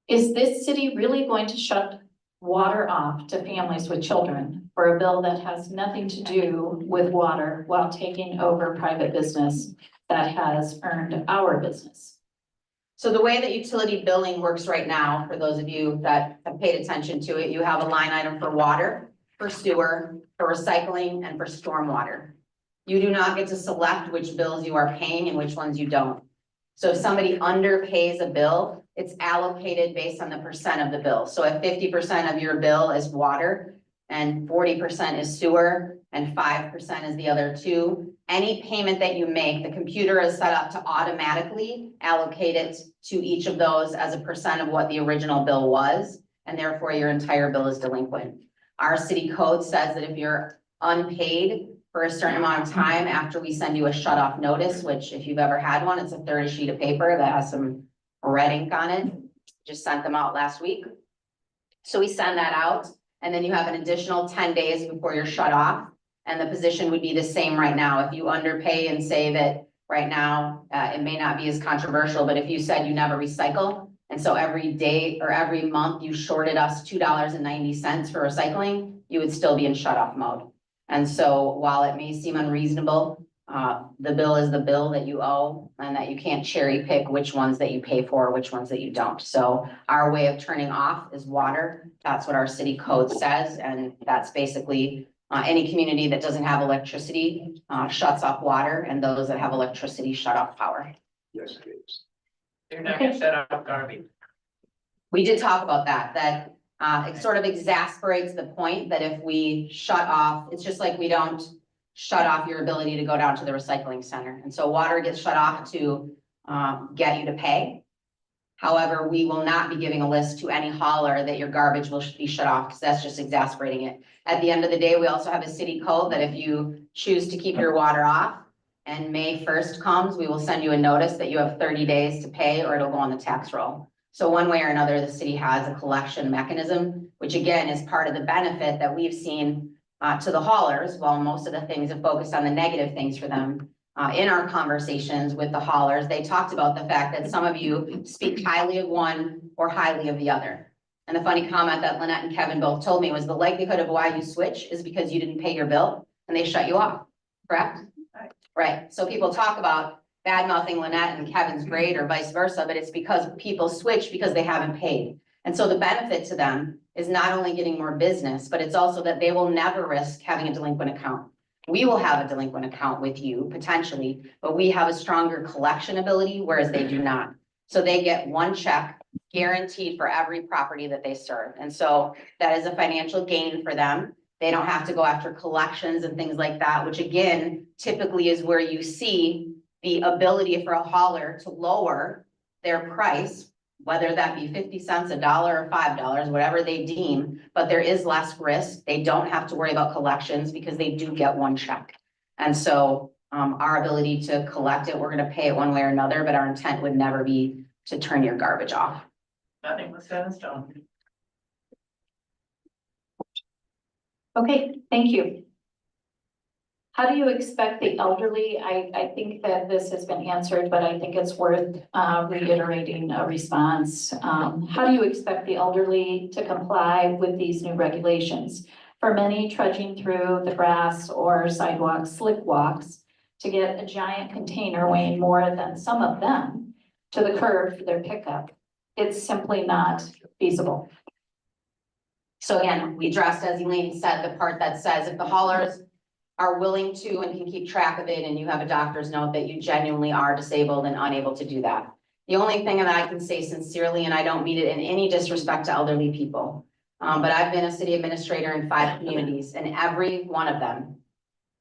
Is this city really going to shut water off to families with children for a bill that has nothing to do with water while taking over private business that has earned our business? So the way that utility billing works right now, for those of you that have paid attention to it, you have a line item for water, for sewer, for recycling, and for stormwater. You do not get to select which bills you are paying and which ones you don't. So if somebody underpays a bill, it's allocated based on the percent of the bill. So if 50% of your bill is water and 40% is sewer and 5% is the other two, any payment that you make, the computer is set up to automatically allocate it to each of those as a percent of what the original bill was, and therefore your entire bill is delinquent. Our city code says that if you're unpaid for a certain amount of time after we send you a shut off notice, which if you've ever had one, it's a 30 sheet of paper that has some red ink on it. Just sent them out last week. So we send that out, and then you have an additional 10 days before you're shut off. And the position would be the same right now. If you underpay and say that right now, it may not be as controversial, but if you said you never recycle, and so every day or every month you shorted us $2.90 for recycling, you would still be in shut off mode. And so while it may seem unreasonable, the bill is the bill that you owe, and that you can't cherry pick which ones that you pay for, which ones that you don't. So our way of turning off is water. That's what our city code says. And that's basically Any community that doesn't have electricity, shuts off water, and those that have electricity shut off power. Yes, it is. You're not gonna shut off garbage. We did talk about that, it sort of exasperates the point that if we shut off, it's just like we don't shut off your ability to go down to the recycling center. And so water gets shut off to get you to pay. However, we will not be giving a list to any hauler that your garbage will be shut off because that's just exasperating it. At the end of the day, we also have a city code that if you choose to keep your water off and May 1st comes, we will send you a notice that you have 30 days to pay or it'll go on the tax roll. So one way or another, the city has a collection mechanism, which again is part of the benefit that we've seen to the haulers, while most of the things have focused on the negative things for them. In our conversations with the haulers, they talked about the fact that some of you speak highly of one or highly of the other. And the funny comment that Lynette and Kevin both told me was the likelihood of why you switch is because you didn't pay your bill and they shut you off, correct? Right, so people talk about bad mouthing Lynette and Kevin's grade or vice versa, but it's because people switch because they haven't paid. And so the benefit to them is not only getting more business, but it's also that they will never risk having a delinquent account. We will have a delinquent account with you potentially, but we have a stronger collection ability, whereas they do not. So they get one check guaranteed for every property that they serve. And so that is a financial gain for them. They don't have to go after collections and things like that, which again, typically is where you see the ability for a hauler to lower their price, whether that be 50 cents, $1, or $5, whatever they deem, but there is less risk. They don't have to worry about collections because they do get one check. And so our ability to collect it, we're gonna pay it one way or another, but our intent would never be to turn your garbage off. Nothing was set in stone. Okay, thank you. How do you expect the elderly, I think that this has been answered, but I think it's worth reiterating a response. How do you expect the elderly to comply with these new regulations? For many, trudging through the grass or sidewalk slick walks to get a giant container weighing more than some of them to the curb for their pickup, it's simply not feasible. So again, we addressed, as Elaine said, the part that says if the haulers are willing to and can keep track of it and you have a doctor's note that you genuinely are disabled and unable to do that. The only thing that I can say sincerely, and I don't mean it in any disrespect to elderly people, but I've been a city administrator in 5 communities and every one of them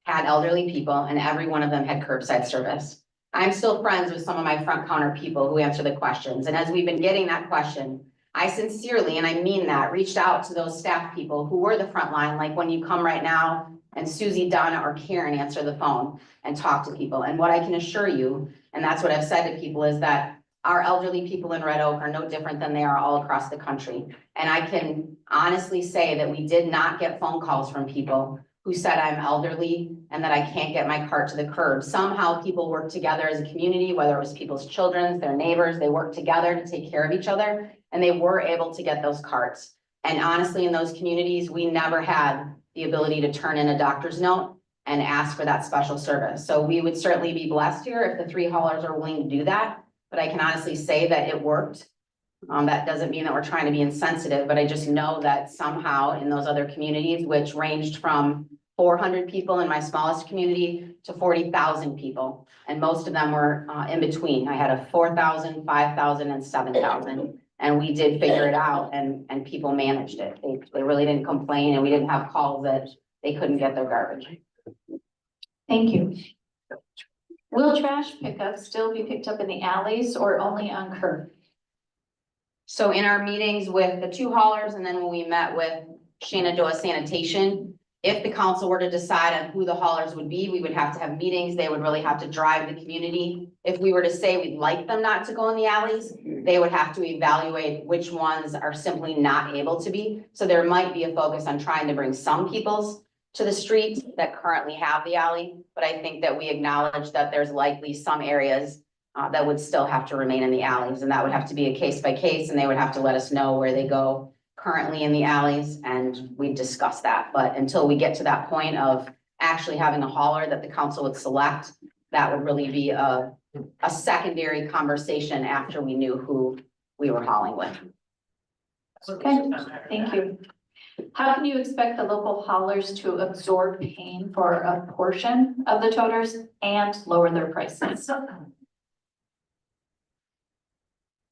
had elderly people and every one of them had curbside service. I'm still friends with some of my front counter people who answer the questions. And as we've been getting that question, I sincerely, and I mean that, reached out to those staff people who were the front line, like when you come right now and Susie, Donna, or Karen answer the phone and talk to people. And what I can assure you, and that's what I've said to people, is that our elderly people in Red Oak are no different than they are all across the country. And I can honestly say that we did not get phone calls from people who said I'm elderly and that I can't get my cart to the curb. Somehow people work together as a community, whether it was people's children, their neighbors, they work together to take care of each other, and they were able to get those carts. And honestly, in those communities, we never had the ability to turn in a doctor's note and ask for that special service. So we would certainly be blessed here if the 3 haulers are willing to do that, but I can honestly say that it worked. That doesn't mean that we're trying to be insensitive, but I just know that somehow in those other communities, which ranged from 400 people in my smallest community to 40,000 people, and most of them were in between. I had a 4,000, 5,000, and 7,000. And we did figure it out and people managed it. They really didn't complain and we didn't have calls that they couldn't get their garbage. Thank you. Will trash pickups still be picked up in the alleys or only on curb? So in our meetings with the 2 haulers and then when we met with Shenandoah Sanitation, if the council were to decide on who the haulers would be, we would have to have meetings. They would really have to drive the community. If we were to say we'd like them not to go in the alleys, they would have to evaluate which ones are simply not able to be. So there might be a focus on trying to bring some peoples to the street that currently have the alley. But I think that we acknowledge that there's likely some areas that would still have to remain in the alleys. And that would have to be a case by case and they would have to let us know where they go currently in the alleys and we discuss that. But until we get to that point of actually having a hauler that the council would select, that would really be a secondary conversation after we knew who we were hauling with. Okay, thank you. How can you expect the local haulers to absorb pain for a portion of the toters and lower their prices?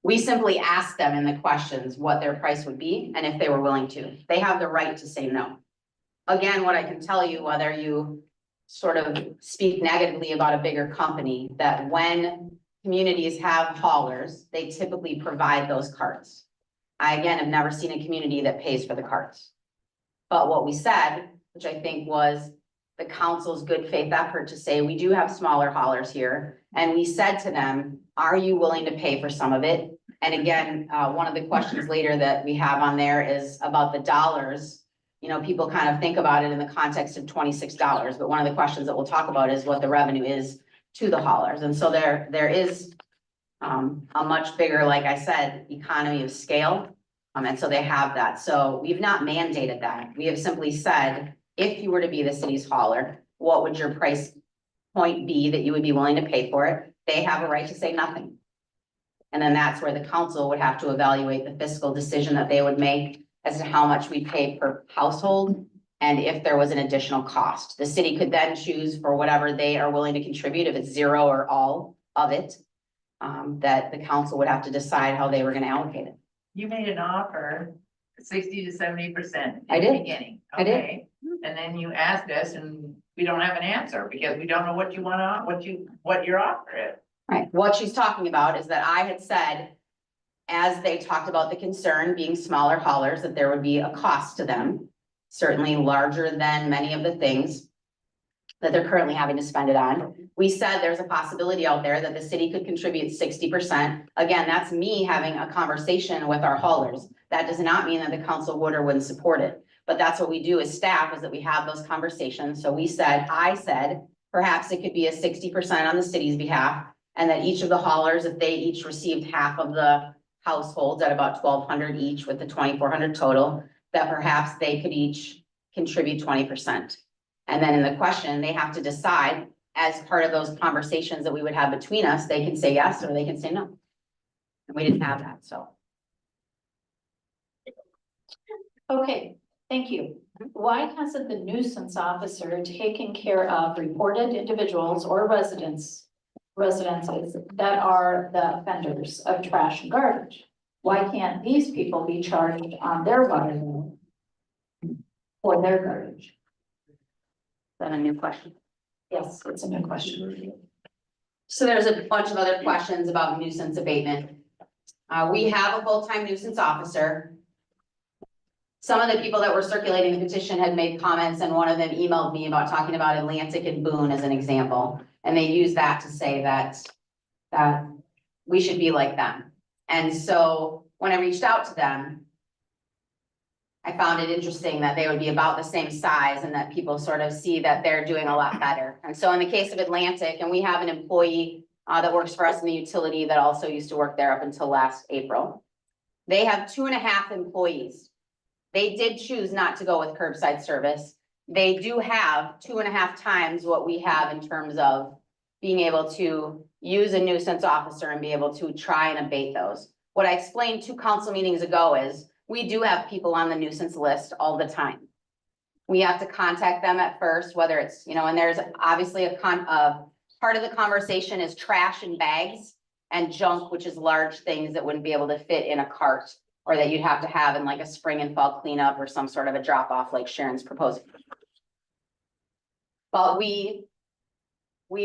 We simply asked them in the questions what their price would be and if they were willing to. They have the right to say no. Again, what I can tell you, whether you sort of speak negatively about a bigger company, that when communities have haulers, they typically provide those carts. I, again, have never seen a community that pays for the carts. But what we said, which I think was the council's good faith effort to say, we do have smaller haulers here. And we said to them, are you willing to pay for some of it? And again, one of the questions later that we have on there is about the dollars. You know, people kind of think about it in the context of $26, but one of the questions that we'll talk about is what the revenue is to the haulers. And so there is a much bigger, like I said, economy of scale. And so they have that. So we've not mandated that. We have simply said, if you were to be the city's hauler, what would your price point be that you would be willing to pay for it? They have a right to say nothing. And then that's where the council would have to evaluate the fiscal decision that they would make as to how much we pay per household and if there was an additional cost. The city could then choose for whatever they are willing to contribute, if it's zero or all of it, that the council would have to decide how they were going to allocate it. You made an offer, 60 to 70% I in the did. beginning. I did. Okay, and then you asked us and we don't have an answer because we don't know what you want to, what your offer is. Right, what she's talking about is that I had said, as they talked about the concern being smaller haulers, that there would be a cost to them, certainly larger than many of the things that they're currently having to spend it on. We said there's a possibility out there that the city could contribute 60%. Again, that's me having a conversation with our haulers. That does not mean that the council would or wouldn't support it. But that's what we do as staff, is that we have those conversations. So we said, I said, perhaps it could be a 60% on the city's behalf. And that each of the haulers, if they each received half of the households at about 1,200 each with the 2,400 total, that perhaps they could each contribute 20%. And then in the question, they have to decide as part of those conversations that we would have between us, they can say yes or they can say no. And we didn't have that, so. Okay, thank you. Why hasn't the nuisance officer taken care of reported individuals or residences that are the offenders of trash and garbage? Why can't these people be charged on their water bill for their garbage? Is that a new question? Yes, it's a new question. So there's a bunch of other questions about nuisance abatement. We have a full-time nuisance officer. Some of the people that were circulating the petition had made comments, and one of them emailed me about talking about Atlantic and Boone as an example. And they use that to say that we should be like them. And so when I reached out to them, I found it interesting that they would be about the same size and that people sort of see that they're doing a lot better. And so in the case of Atlantic, and we have an employee that works for us in the utility that also used to work there up until last April. They have 2.5 employees. They did choose not to go with curbside service. They do have 2.5 times what we have in terms of being able to use a nuisance officer and be able to try and abate those. What I explained 2 council meetings ago is we do have people on the nuisance list all the time. We have to contact them at first, whether it's, you know, and there's obviously a part of the conversation is trash and bags and junk, which is large things that wouldn't be able to fit in a cart or that you'd have to have in like a spring and fall cleanup or some sort of a drop off like Sharon's proposing. But we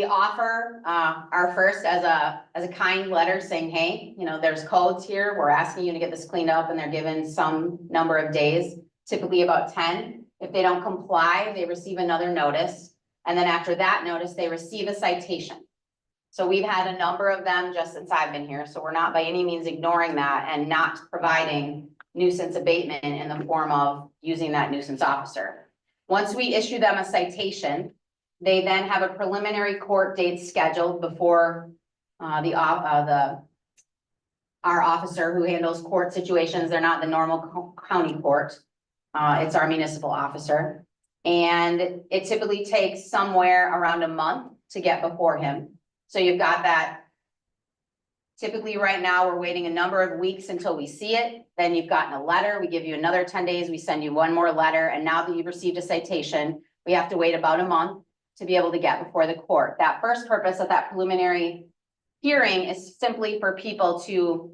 offer our first as a kind letter saying, hey, you know, there's codes here. We're asking you to get this cleaned up, and they're given some number of days, typically about 10. If they don't comply, they receive another notice. And then after that notice, they receive a citation. So we've had a number of them just since I've been here. So we're not by any means ignoring that and not providing nuisance abatement in the form of using that nuisance officer. Once we issue them a citation, they then have a preliminary court date scheduled before our officer who handles court situations. They're not the normal county court. It's our municipal officer. And it typically takes somewhere around a month to get before him. So you've got that Typically, right now, we're waiting a number of weeks until we see it. Then you've gotten a letter, we give you another 10 days, we send you one more letter, and now that you've received a citation, we have to wait about a month to be able to get before the court. That first purpose of that preliminary hearing is simply for people to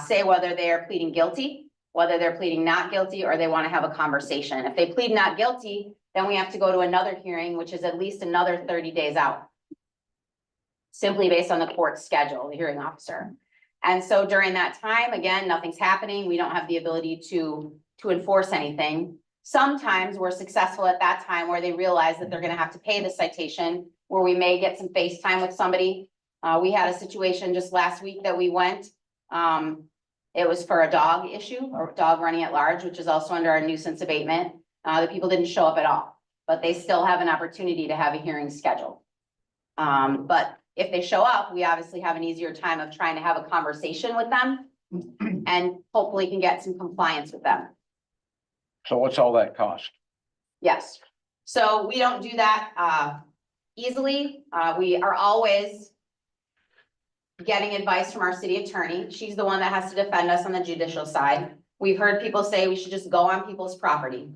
say whether they are pleading guilty, whether they're pleading not guilty, or they want to have a conversation. If they plead not guilty, then we have to go to another hearing, which is at least another 30 days out. Simply based on the court's schedule, the hearing officer. And so during that time, again, nothing's happening. We don't have the ability to enforce anything. Sometimes we're successful at that time where they realize that they're gonna have to pay the citation, where we may get some FaceTime with somebody. We had a situation just last week that we went. It was for a dog issue, or dog running at large, which is also under our nuisance abatement. The people didn't show up at all, but they still have an opportunity to have a hearing scheduled. But if they show up, we obviously have an easier time of trying to have a conversation with them and hopefully can get some compliance with them. So what's all that cost? Yes, so we don't do that easily. We are always getting advice from our city attorney. She's the one that has to defend us on the judicial side. We've heard people say we should just go on people's property.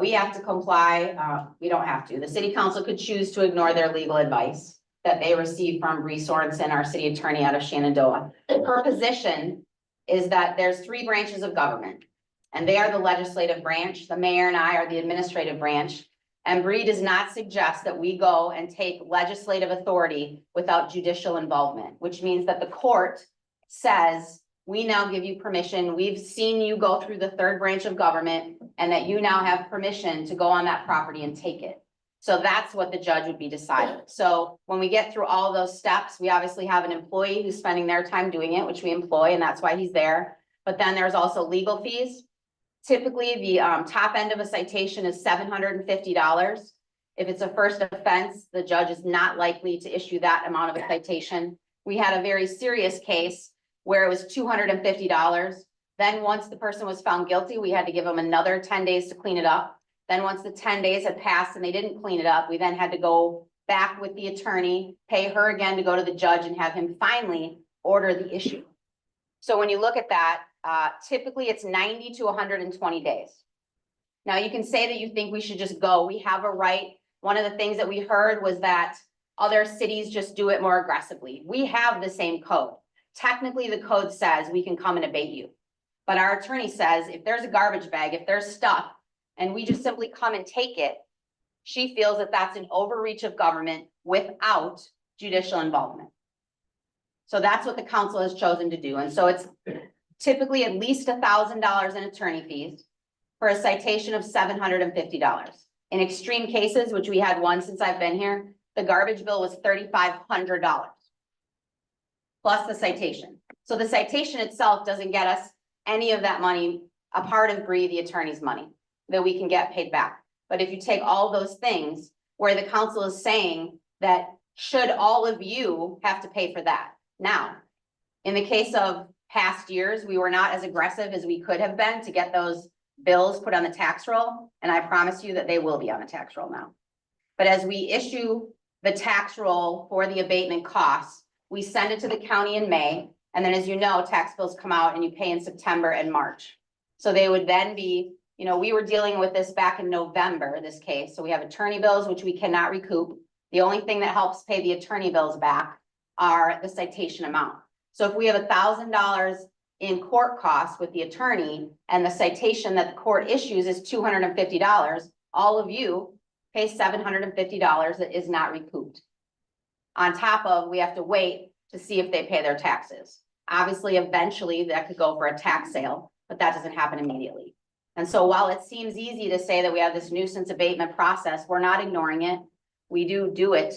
We have to comply. We don't have to. The city council could choose to ignore their legal advice that they receive from Bree Sorensen, our city attorney out of Shenandoah. Her position is that there's 3 branches of government, and they are the legislative branch. The mayor and I are the administrative branch. And Bree does not suggest that we go and take legislative authority without judicial involvement, which means that the court says, we now give you permission. We've seen you go through the 3rd branch of government, and that you now have permission to go on that property and take it. So that's what the judge would be deciding. So when we get through all those steps, we obviously have an employee who's spending their time doing it, which we employ, and that's why he's there. But then there's also legal fees. Typically, the top end of a citation is $750. If it's a first offense, the judge is not likely to issue that amount of a citation. We had a very serious case where it was $250. Then once the person was found guilty, we had to give them another 10 days to clean it up. Then once the 10 days had passed and they didn't clean it up, we then had to go back with the attorney, pay her again to go to the judge and have him finally order the issue. So when you look at that, typically it's 90 to 120 days. Now you can say that you think we should just go. We have a right. One of the things that we heard was that other cities just do it more aggressively. We have the same code. Technically, the code says we can come and abate you. But our attorney says if there's a garbage bag, if there's stuff, and we just simply come and take it, she feels that that's an overreach of government without judicial involvement. So that's what the council has chosen to do. And so it's typically at least $1,000 in attorney fees for a citation of $750. In extreme cases, which we had one since I've been here, the garbage bill was $3,500 plus the citation. So the citation itself doesn't get us any of that money, a part of Bree, the attorney's money, that we can get paid back. But if you take all those things where the council is saying that should all of you have to pay for that? Now, in the case of past years, we were not as aggressive as we could have been to get those bills put on the tax roll. And I promise you that they will be on the tax roll now. But as we issue the tax roll for the abatement costs, we send it to the county in May. And then, as you know, tax bills come out and you pay in September and March. So they would then be, you know, we were dealing with this back in November, this case. So we have attorney bills, which we cannot recoup. The only thing that helps pay the attorney bills back are the citation amount. So if we have $1,000 in court costs with the attorney and the citation that the court issues is $250, all of you pay $750 that is not recouped. On top of, we have to wait to see if they pay their taxes. Obviously, eventually that could go for a tax sale, but that doesn't happen immediately. And so while it seems easy to say that we have this nuisance abatement process, we're not ignoring it. We do it,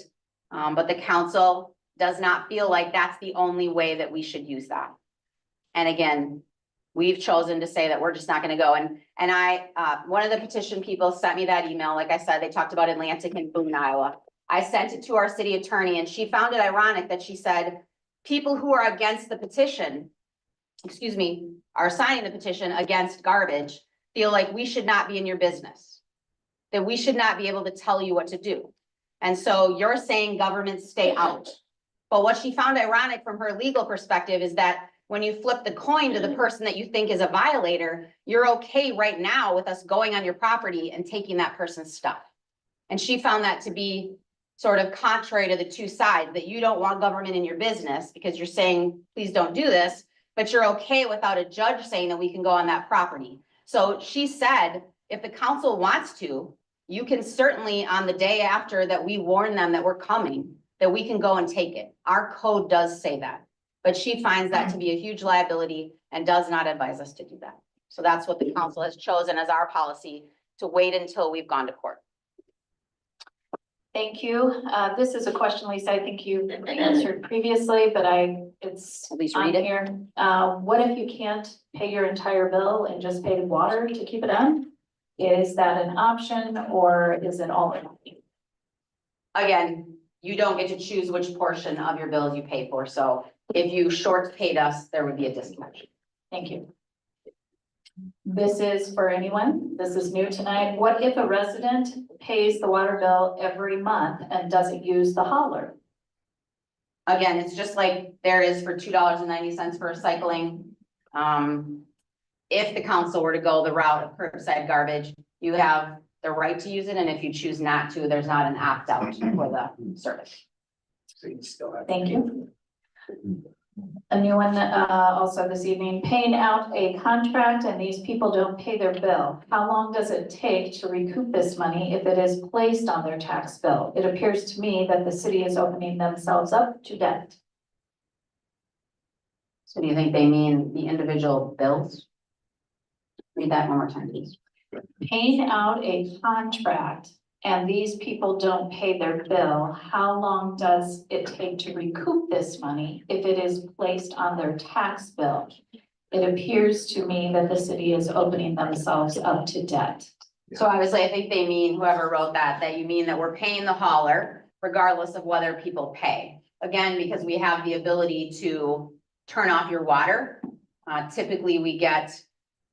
but the council does not feel like that's the only way that we should use that. And again, we've chosen to say that we're just not going to go. And one of the petition people sent me that email. Like I said, they talked about Atlantic and Boone, Iowa. I sent it to our city attorney and she found it ironic that she said, people who are against the petition, are signing the petition against garbage, feel like we should not be in your business, that we should not be able to tell you what to do. And so you're saying government stay out. But what she found ironic from her legal perspective is that when you flip the coin to the person that you think is a violator, you're okay right now with us going on your property and taking that person's stuff. And she found that to be sort of contrary to the two sides, that you don't want government in your business because you're saying, please don't do this, but you're okay without a judge saying that we can go on that property. So she said, if the council wants to, you can certainly, on the day after that we warn them that we're coming, that we can go and take it. Our code does say that. But she finds that to be a huge liability and does not advise us to do that. So that's what the council has chosen as our policy, to wait until we've gone to court. Thank you. This is a question, Lisa, I think you answered previously, but it's At least on read it. here. What if you can't pay your entire bill and just pay the water to keep it on? Is that an option or is it all or nothing? Again, you don't get to choose which portion of your bills you pay for. So if you short paid us, there would be a disconnect. Thank you. This is for anyone. This is new tonight. What if a resident pays the water bill every month and doesn't use the hauler? Again, it's just like there is for $2.90 for recycling. If the council were to go the route of curbside garbage, you have the right to use it, and if you choose not to, there's not an opt-out for the service. So you still have. Thank you. A new one, also this evening, paying out a contract and these people don't pay their bill. How long does it take to recoup this money if it is placed on their tax bill? It appears to me that the city is opening themselves up to debt. So do you think they mean the individual bills? Read that one more time, please. Paying out a contract and these people don't pay their bill, how long does it take to recoup this money if it is placed on their tax bill? It appears to me that the city is opening themselves up to debt. So obviously, I think they mean, whoever wrote that you mean that we're paying the hauler regardless of whether people pay. Again, because we have the ability to turn off your water. Typically, we get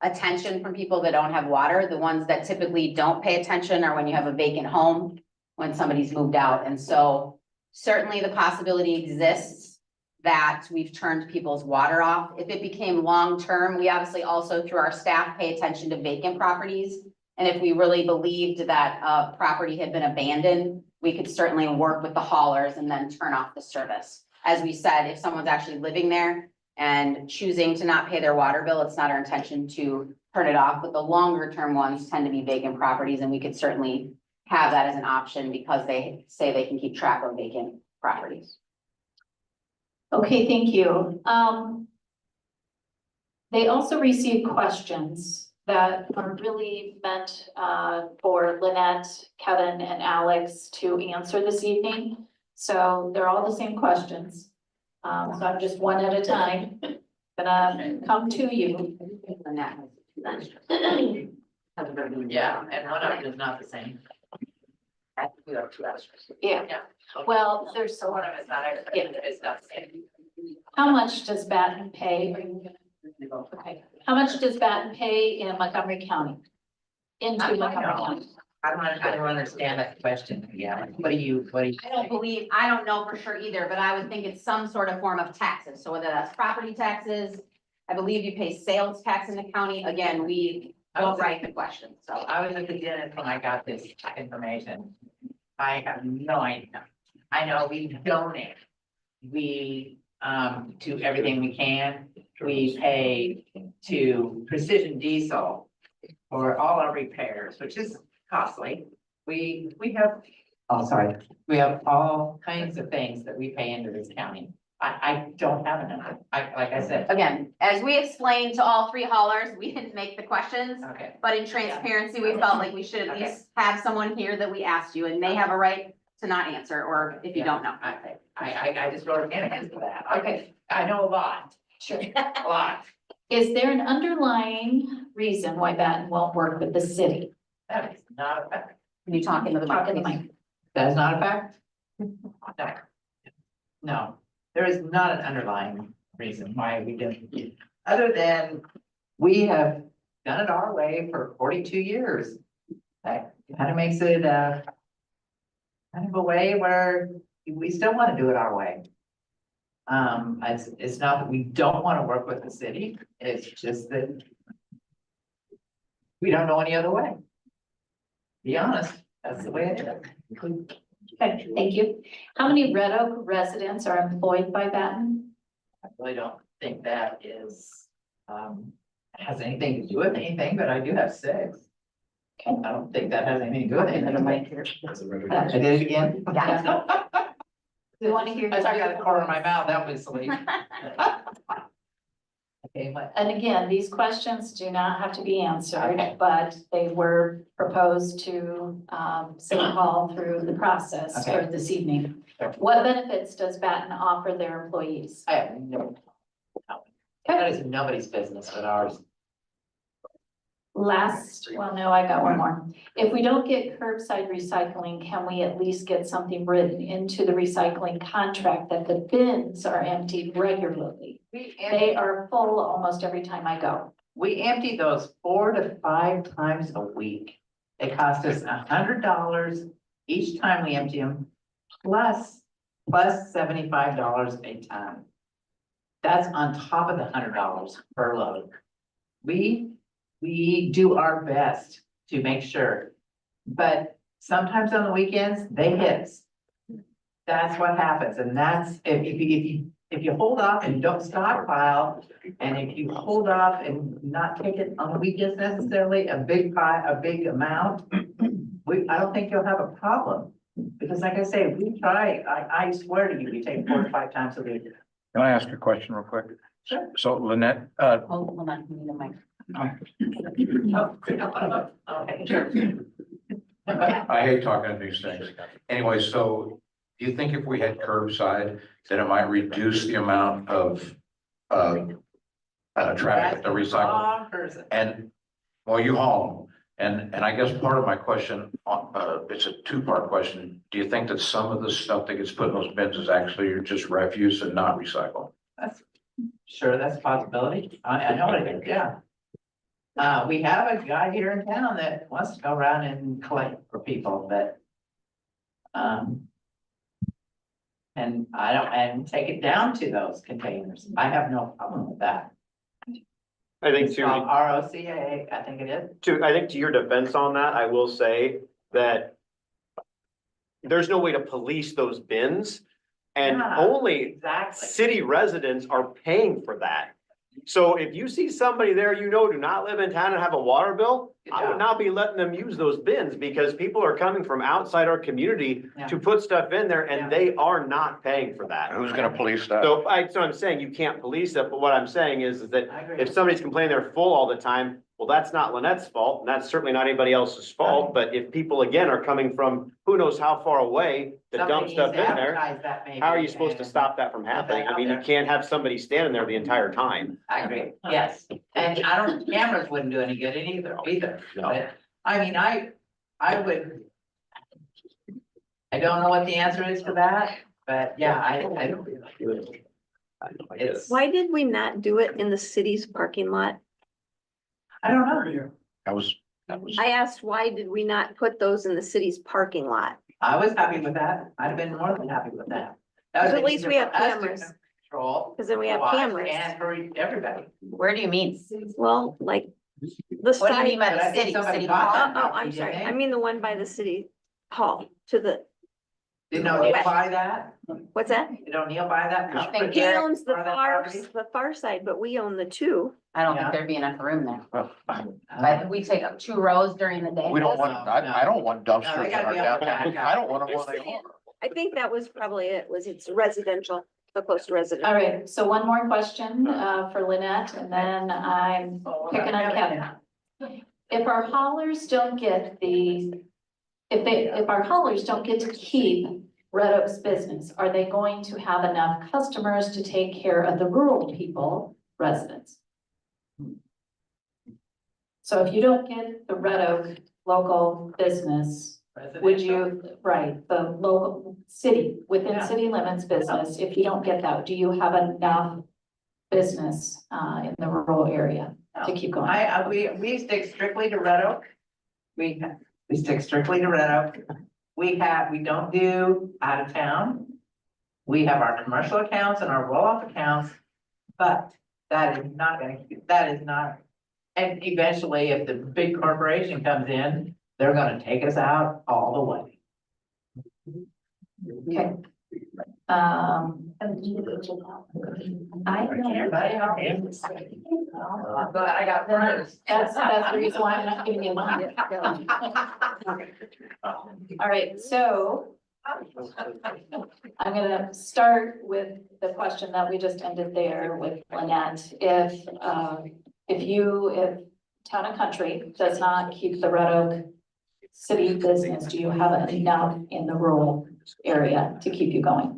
attention from people that don't have water. The ones that typically don't pay attention are when you have a vacant home, when somebody's moved out. And so certainly the possibility exists that we've turned people's water off. If it became long-term, we obviously also through our staff pay attention to vacant properties. And if we really believed that a property had been abandoned, we could certainly work with the haulers and then turn off the service. As we said, if someone's actually living there and choosing to not pay their water bill, it's not our intention to turn it off, but the longer term ones tend to be vacant properties, and we could certainly have that as an option because they say they can keep track of vacant properties. Okay, thank you. They also received questions that are really meant for Lynette, Kevin, and Alex to answer this evening. So they're all the same questions. So I'm just one at a time, gonna come to you. Yeah, and one of them is not the same. We have two answers. Yeah, Yeah. well, there's So one of them is not, it's not the same. how much does Baton pay? Okay, how much does Baton pay in Montgomery County? Into I Montgomery know. County? I don't understand that question. Yeah, what do you? I don't know for sure either, but I would think it's some sort of form of taxes. So whether that's property taxes, I believe you pay sales tax in the county. Again, we don't write the question, so. I was at the dentist when I got this information. I have no idea. I know we donate. We, do everything we can. We pay to Precision Diesel for all our repairs, which is costly. We have, oh, sorry, we have all kinds of things that we pay into this county. I don't have a number. Like I said, Again, as we explained to all three haulers, we didn't make the questions, okay. but in transparency, we felt like we should at least have someone here that we asked you, and they have a right to not answer, or if you don't know. I just wrote an answer to that. Okay. I know a lot, Sure. a lot. Is there an underlying reason why Baton won't work with the city? That is not a fact. Can you talk into the Talk in the mic? mic. That is not a fact? No. No, there is not an underlying reason why we didn't, other than we have done it our way for 42 years. That kind of makes it, kind of a way where we still want to do it our way. It's not that we don't want to work with the city, it's just that we don't know any other way. Be honest, that's the way it is. Okay, thank you. How many Red Oak residents are employed by Batten? I really don't think that is, has anything to do with anything, but I do have 6. Okay. I don't think that has anything to do with anything. I did it again. Yeah. We want to hear. I got a corner of my mouth, obviously. Okay, what? And again, these questions do not have to be answered, Okay. but they were proposed to City Hall through the process for Okay. this evening. Sure. What benefits does Batten offer their employees? I have no. That is nobody's business but ours. Last, well, no, I got one more. If we don't get curbside recycling, can we at least get something written into the recycling contract that the bins are emptied regularly? They are full almost every time I go. We empty those 4 to 5 times a week. It costs us $100 each time we empty them, plus $75 a ton. That's on top of the $100 per load. We do our best to make sure, but sometimes on the weekends, they hit us. That's what happens, and that's, if you hold off and don't stockpile, and if you hold off and not take it on the weekends necessarily, a big amount, I don't think you'll have a problem. Because like I say, we try, I swear to you, we take 4 to 5 times a week. Can I ask a question real quick? Sure. So Lynette, Hold on, we need a mic. Okay, sure. I hate talking about these things. Anyway, so do you think if we had curbside, that it might reduce the amount of traffic at the recycle? And, well, you haul them. And I guess part of my question, it's a 2-part question. Do you think that some of the stuff that gets put in those bins is actually just refuse and not recycle? Sure, that's a possibility. I know it is, yeah. We have a guy here in town that wants to go around and collect for people, but. And and take it down to those containers. I have no problem with that. I think It's too. called ROCA, I think it is. I think to your defense on that, I will say that there's no way to police those bins. And Yeah. only Exactly. city residents are paying for that. So if you see somebody there, you know, do not live in town and have a water bill, I would not be letting them use those bins because people are coming from outside our community Yeah. to put stuff in there Yeah. and they are not paying for that. Who's gonna police that? So I'm saying you can't police it, but what I'm saying is that I agree. if somebody's complaining they're full all the time, well, that's not Lynette's fault, and that's certainly not anybody else's fault, but if people again are coming from who knows how far away to Somebody dump needs stuff to in there, advertise that maybe, how are you supposed to and- stop that from happening? I mean, you out there. can't have somebody standing there the entire time. I agree, yes, and I don't, cameras wouldn't do any good either, but, I mean, I would. I don't know what the answer is to that, but yeah, I don't. It's, Why did we not do it in the city's parking lot? I don't know, That was. I asked, why did we not put those in the city's parking lot? I was happy with that, I'd have been more than happy with that. That was At least we have easier for us to cameras. Control. Because then we have watch, cameras. And for everybody. Where do you mean? Well, like the What do you mean side, by But I the think city, somebody city bought hall? that. oh, I'm sorry. I mean the one by the city hall to the, Didn't O'Neill buy that? what's that? Did O'Neill buy that? I don't think He Derek owns the Or that far, property? the far side, but we own the 2. I don't Yeah. think there'd be enough room there. Uh, But we take up 2 rows during the day. We don't want, I don't want No, dumpsters they in gotta our be on the downtown. back. I don't want them where they are. I think that was probably it, was it's residential, so close to residential. All right, so one more question for Lynette, and then I'm picking on Kevin. If our haulers don't get if our haulers don't get to keep Red Oak's business, are they going to have enough customers to take care of the rural people, residents? So if you don't get the Red Oak local business, would you, right, the local city, within Yeah. city limits business, if you don't get that, do you have enough business in the rural area to keep going? We stick strictly to Red Oak. We stick strictly to Red Oak. We don't do out of town. We have our commercial accounts and our roll-off accounts, but that is not gonna, that is not. And eventually, if the big corporation comes in, they're gonna take us out all the way. Okay. I got friends. That's the reason why I'm not giving you mine. All right, so I'm gonna start with the question that we just ended there with Lynette. If Town and Country does not keep the Red Oak city business, do you have enough in the rural area to keep you going?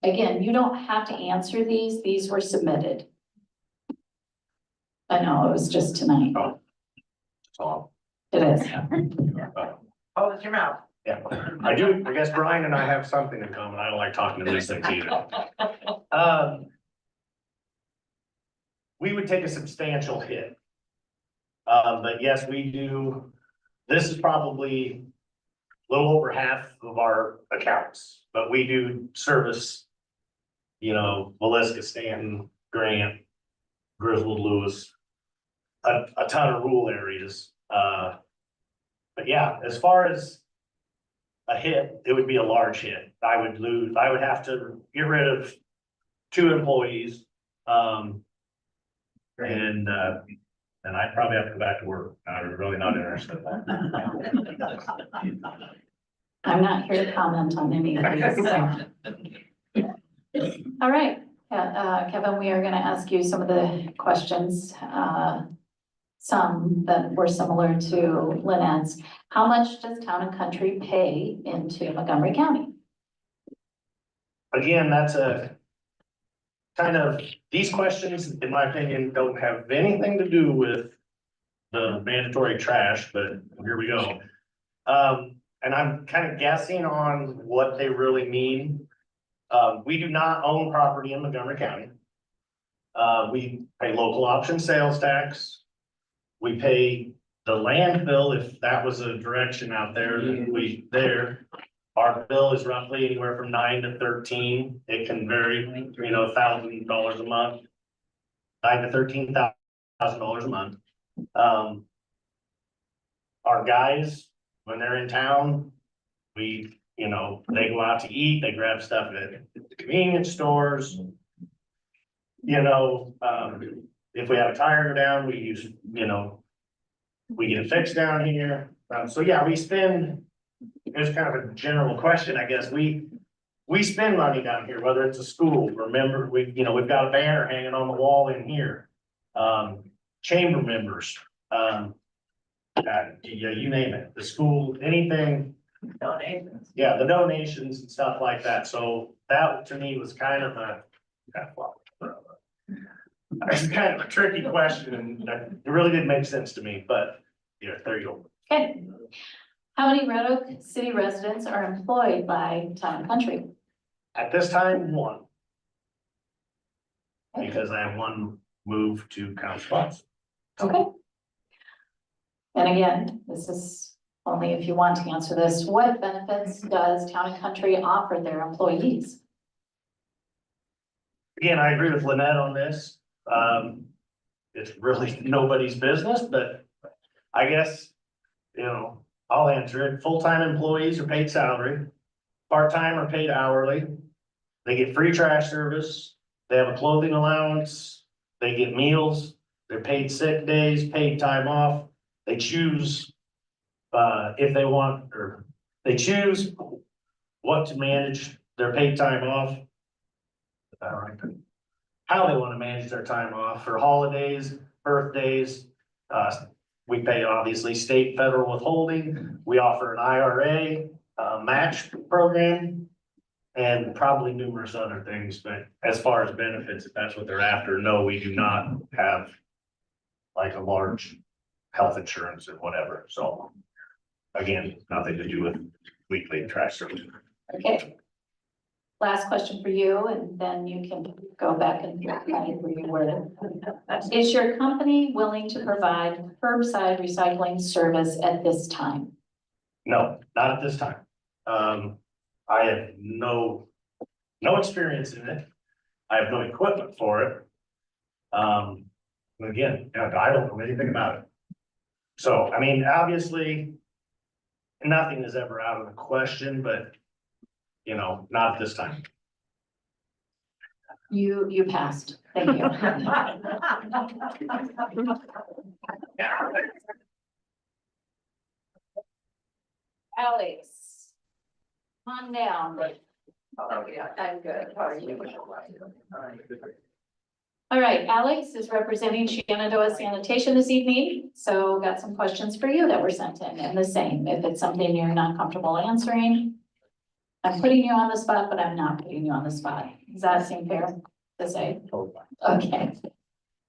Again, you don't have to answer these were submitted. I know, it was just tonight. So, It is. Oh, it's your mouth. Yeah, I do. I guess Brian and I have something in common. I don't like talking to these things either. We would take a substantial hit. But yes, we do. This is probably a little over half of our accounts, but we do service, Villisca, Stanton, Grant, Griswold, Lewis, a ton of rural areas. But yeah, as far as a hit, it would be a large hit. I would have to get rid of 2 employees. And I'd probably have to go back to work. I'm really not interested. I'm not here to comment on any of these, so. All right, Kevin, we are gonna ask you some of the questions, some that were similar to Lynette's. How much does Town and Country pay into Montgomery County? Again, that's a kind of, these questions, in my opinion, don't have anything to do with the mandatory trash, but here we go. And I'm kind of guessing on what they really mean. We do not own property in Montgomery County. We pay local option sales tax. We pay the landfill, if that was a direction out there, then our bill is roughly anywhere from 9 to 13. It can vary, $1,000 a month. $9,000 to $13,000 a month. Our guys, when they're in town, they go out to eat, they grab stuff at the convenience stores. If we have a tire go down, we use, we get it fixed down here. So yeah, we spend, it's kind of a general question, I guess. We spend money down here, whether it's a school. Remember, we've got a banner hanging on the wall in here. Chamber members, you name it, the school, anything. Donations. Yeah, the donations and stuff like that. So that to me was kind of a tricky question, and it really didn't make sense to me, but yeah, there you go. Okay. How many Red Oak city residents are employed by Town and Country? At this time, 1. Because I have 1 move to Council Bluffs. Okay. And again, this is only if you want to answer this. What benefits does Town and Country offer their employees? Again, I agree with Lynette on this. It's really nobody's business, but I guess, I'll answer it. Full-time employees are paid salary. Part-time are paid hourly. They get free trash service. They have a clothing allowance. They get meals. They're paid sick days, paid time off. They choose if they want, or they choose what to manage their paid time off. How they want to manage their time off for holidays, birthdays. We pay obviously state, federal withholding. We offer an IRA match program and probably numerous other things. But as far as benefits, if that's what they're after, no, we do not have like a large health insurance or whatever. So again, nothing to do with weekly trash service. Okay. Last question for you, and then you can go back and find where you were. Is your company willing to provide curbside recycling service at this time? No, not at this time. I have no no experience in it. I have no equipment for it. And again, I don't know anything about it. So, I mean, obviously, nothing is ever out of the question, but, not at this time. You passed. Thank you. Alex. Come on down. Oh, yeah, I'm good. How are you? All right, Alex is representing Shenandoah Sanitation this evening, so got some questions for you that were sent in, and the same, if it's something you're not comfortable answering. I'm putting you on the spot, but I'm not putting you on the spot. Does that seem fair to say? Okay.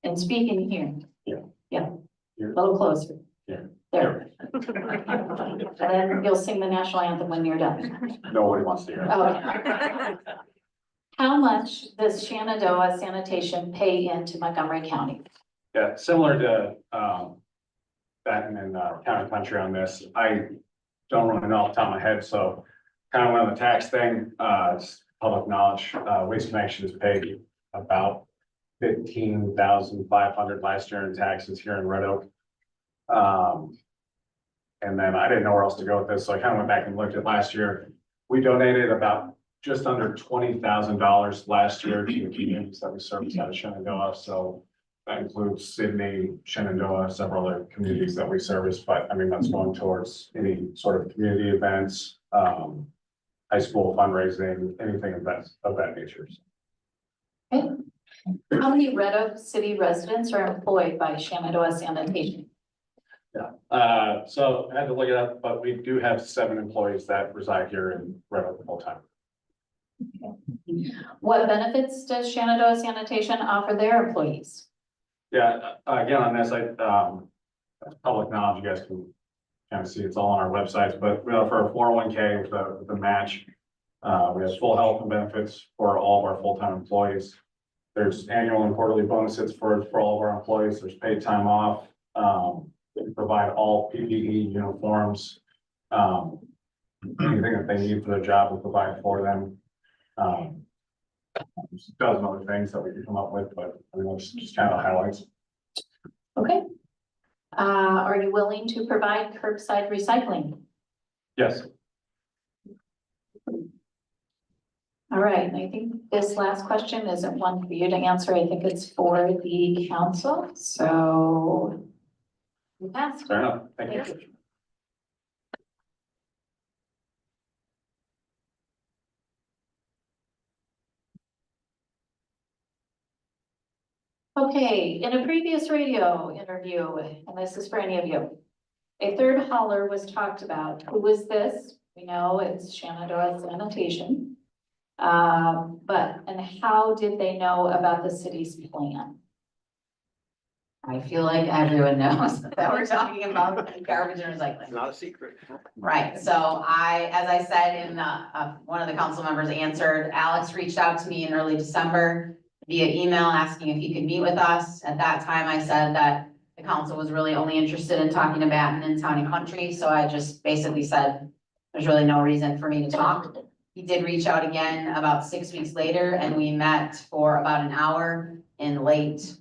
And speaking here. Yeah. Yeah, a little closer. Yeah. There. And then you'll sing the national anthem when you're done. Nobody wants to hear it. Okay. How much does Shenandoah Sanitation pay into Montgomery County? Yeah, similar to, Benton and, Town and Country on this, I don't really know off the top of my head, so kind of went on the tax thing, it's public knowledge, Waste Management is paid about 15,500 last year in taxes here in Red Oak. And then I didn't know where else to go with this, so I kind of went back and looked at last year. We donated about just under $20,000 last year to the communities that we service out of Shenandoah, so that includes Sydney, Shenandoah, several other communities that we service, but I mean, that's going towards any sort of community events, high school fundraising, anything of that nature. Okay. How many Red Oak City residents are employed by Shenandoah Sanitation? Yeah, so I had to look it up, but we do have 7 employees that reside here in Red Oak full time. What benefits does Shenandoah Sanitation offer their employees? Yeah, again, on this, that's public knowledge, you guys can kind of see, it's all on our websites, but we offer a 401k with the match. We have full health and benefits for all of our full-time employees. There's annual and quarterly bonuses for all of our employees. There's paid time off. We provide all PPE uniforms. Anything that they need for their job, we provide for them. Just a dozen other things that we can come up with, but I mean, that's just kind of the highlights. Okay. Are you willing to provide curbside recycling? Yes. All right, and I think this last question isn't one for you to answer. I think it's for the council, so. You passed. Fair enough. Thank you. Okay, in a previous radio interview, and this is for any of you, a third hauler was talked about. Who was this? We know it's Shenandoah Sanitation. And how did they know about the city's plan? I feel like everyone knows that we're talking about garbage and recycling. Not a secret. Right, so as I said in one of the council members answered, Alex reached out to me in early December via email asking if he could meet with us. At that time, I said that the council was really only interested in talking to Baton and Town and Country, so I just basically said, there's really no reason for me to talk. He did reach out again about 6 weeks later, and we met for about an hour in late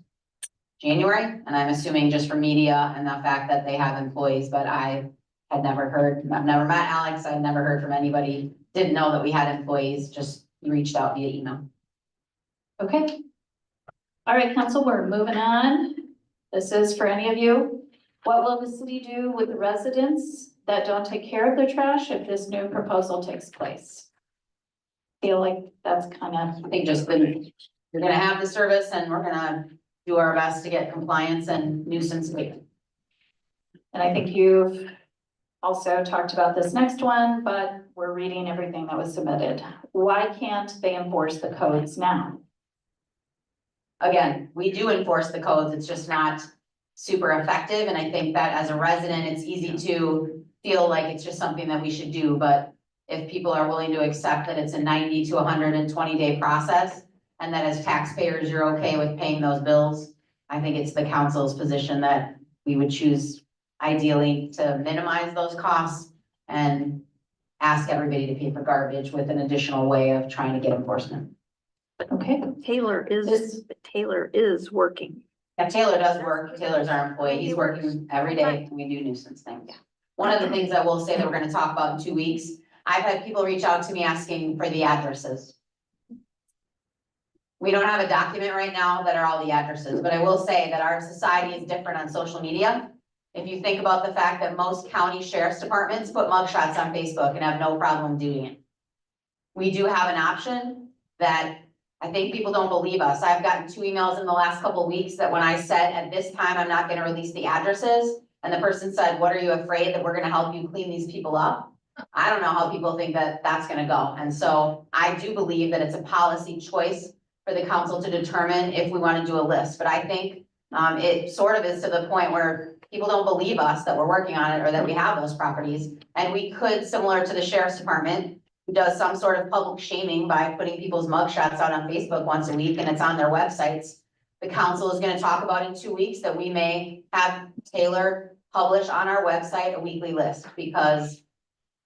January, and I'm assuming just for media and the fact that they have employees, but I had never heard, I've never met Alex, I'd never heard from anybody, didn't know that we had employees, just reached out via email. Okay. All right, council, we're moving on. This is for any of you. What will the city do with the residents that don't take care of their trash if this new proposal takes place? Feel like that's kind of. I think just you're gonna have the service and we're gonna do our best to get compliance and nuisance abatement. And I think you've also talked about this next one, but we're reading everything that was submitted. Why can't they enforce the codes now? Again, we do enforce the codes, it's just not super effective, and I think that as a resident, it's easy to feel like it's just something that we should do, but if people are willing to accept that it's a 90 to 120 day process, and that as taxpayers, you're okay with paying those bills, I think it's the council's position that we would choose ideally to minimize those costs and ask everybody to pay for garbage with an additional way of trying to get enforcement. Okay, Taylor is working. Yeah, Taylor does work. Taylor's our employee. He's working every day and we do nuisance things. One of the things I will say that we're gonna talk about in 2 weeks, I've had people reach out to me asking for the addresses. We don't have a document right now that are all the addresses, but I will say that our society is different on social media. If you think about the fact that most county sheriff's departments put mugshots on Facebook and have no problem doing it. We do have an option that I think people don't believe us. I've gotten 2 emails in the last couple of weeks that when I said at this time, I'm not gonna release the addresses. And the person said, what are you afraid that we're gonna help you clean these people up? I don't know how people think that that's gonna go. And so I do believe that it's a policy choice for the council to determine if we wanna do a list. But I think it sort of is to the point where people don't believe us that we're working on it or that we have those properties. And we could, similar to the sheriff's department, who does some sort of public shaming by putting people's mugshots out on Facebook once a week and it's on their websites. The council is gonna talk about in 2 weeks that we may have Taylor publish on our website a weekly list because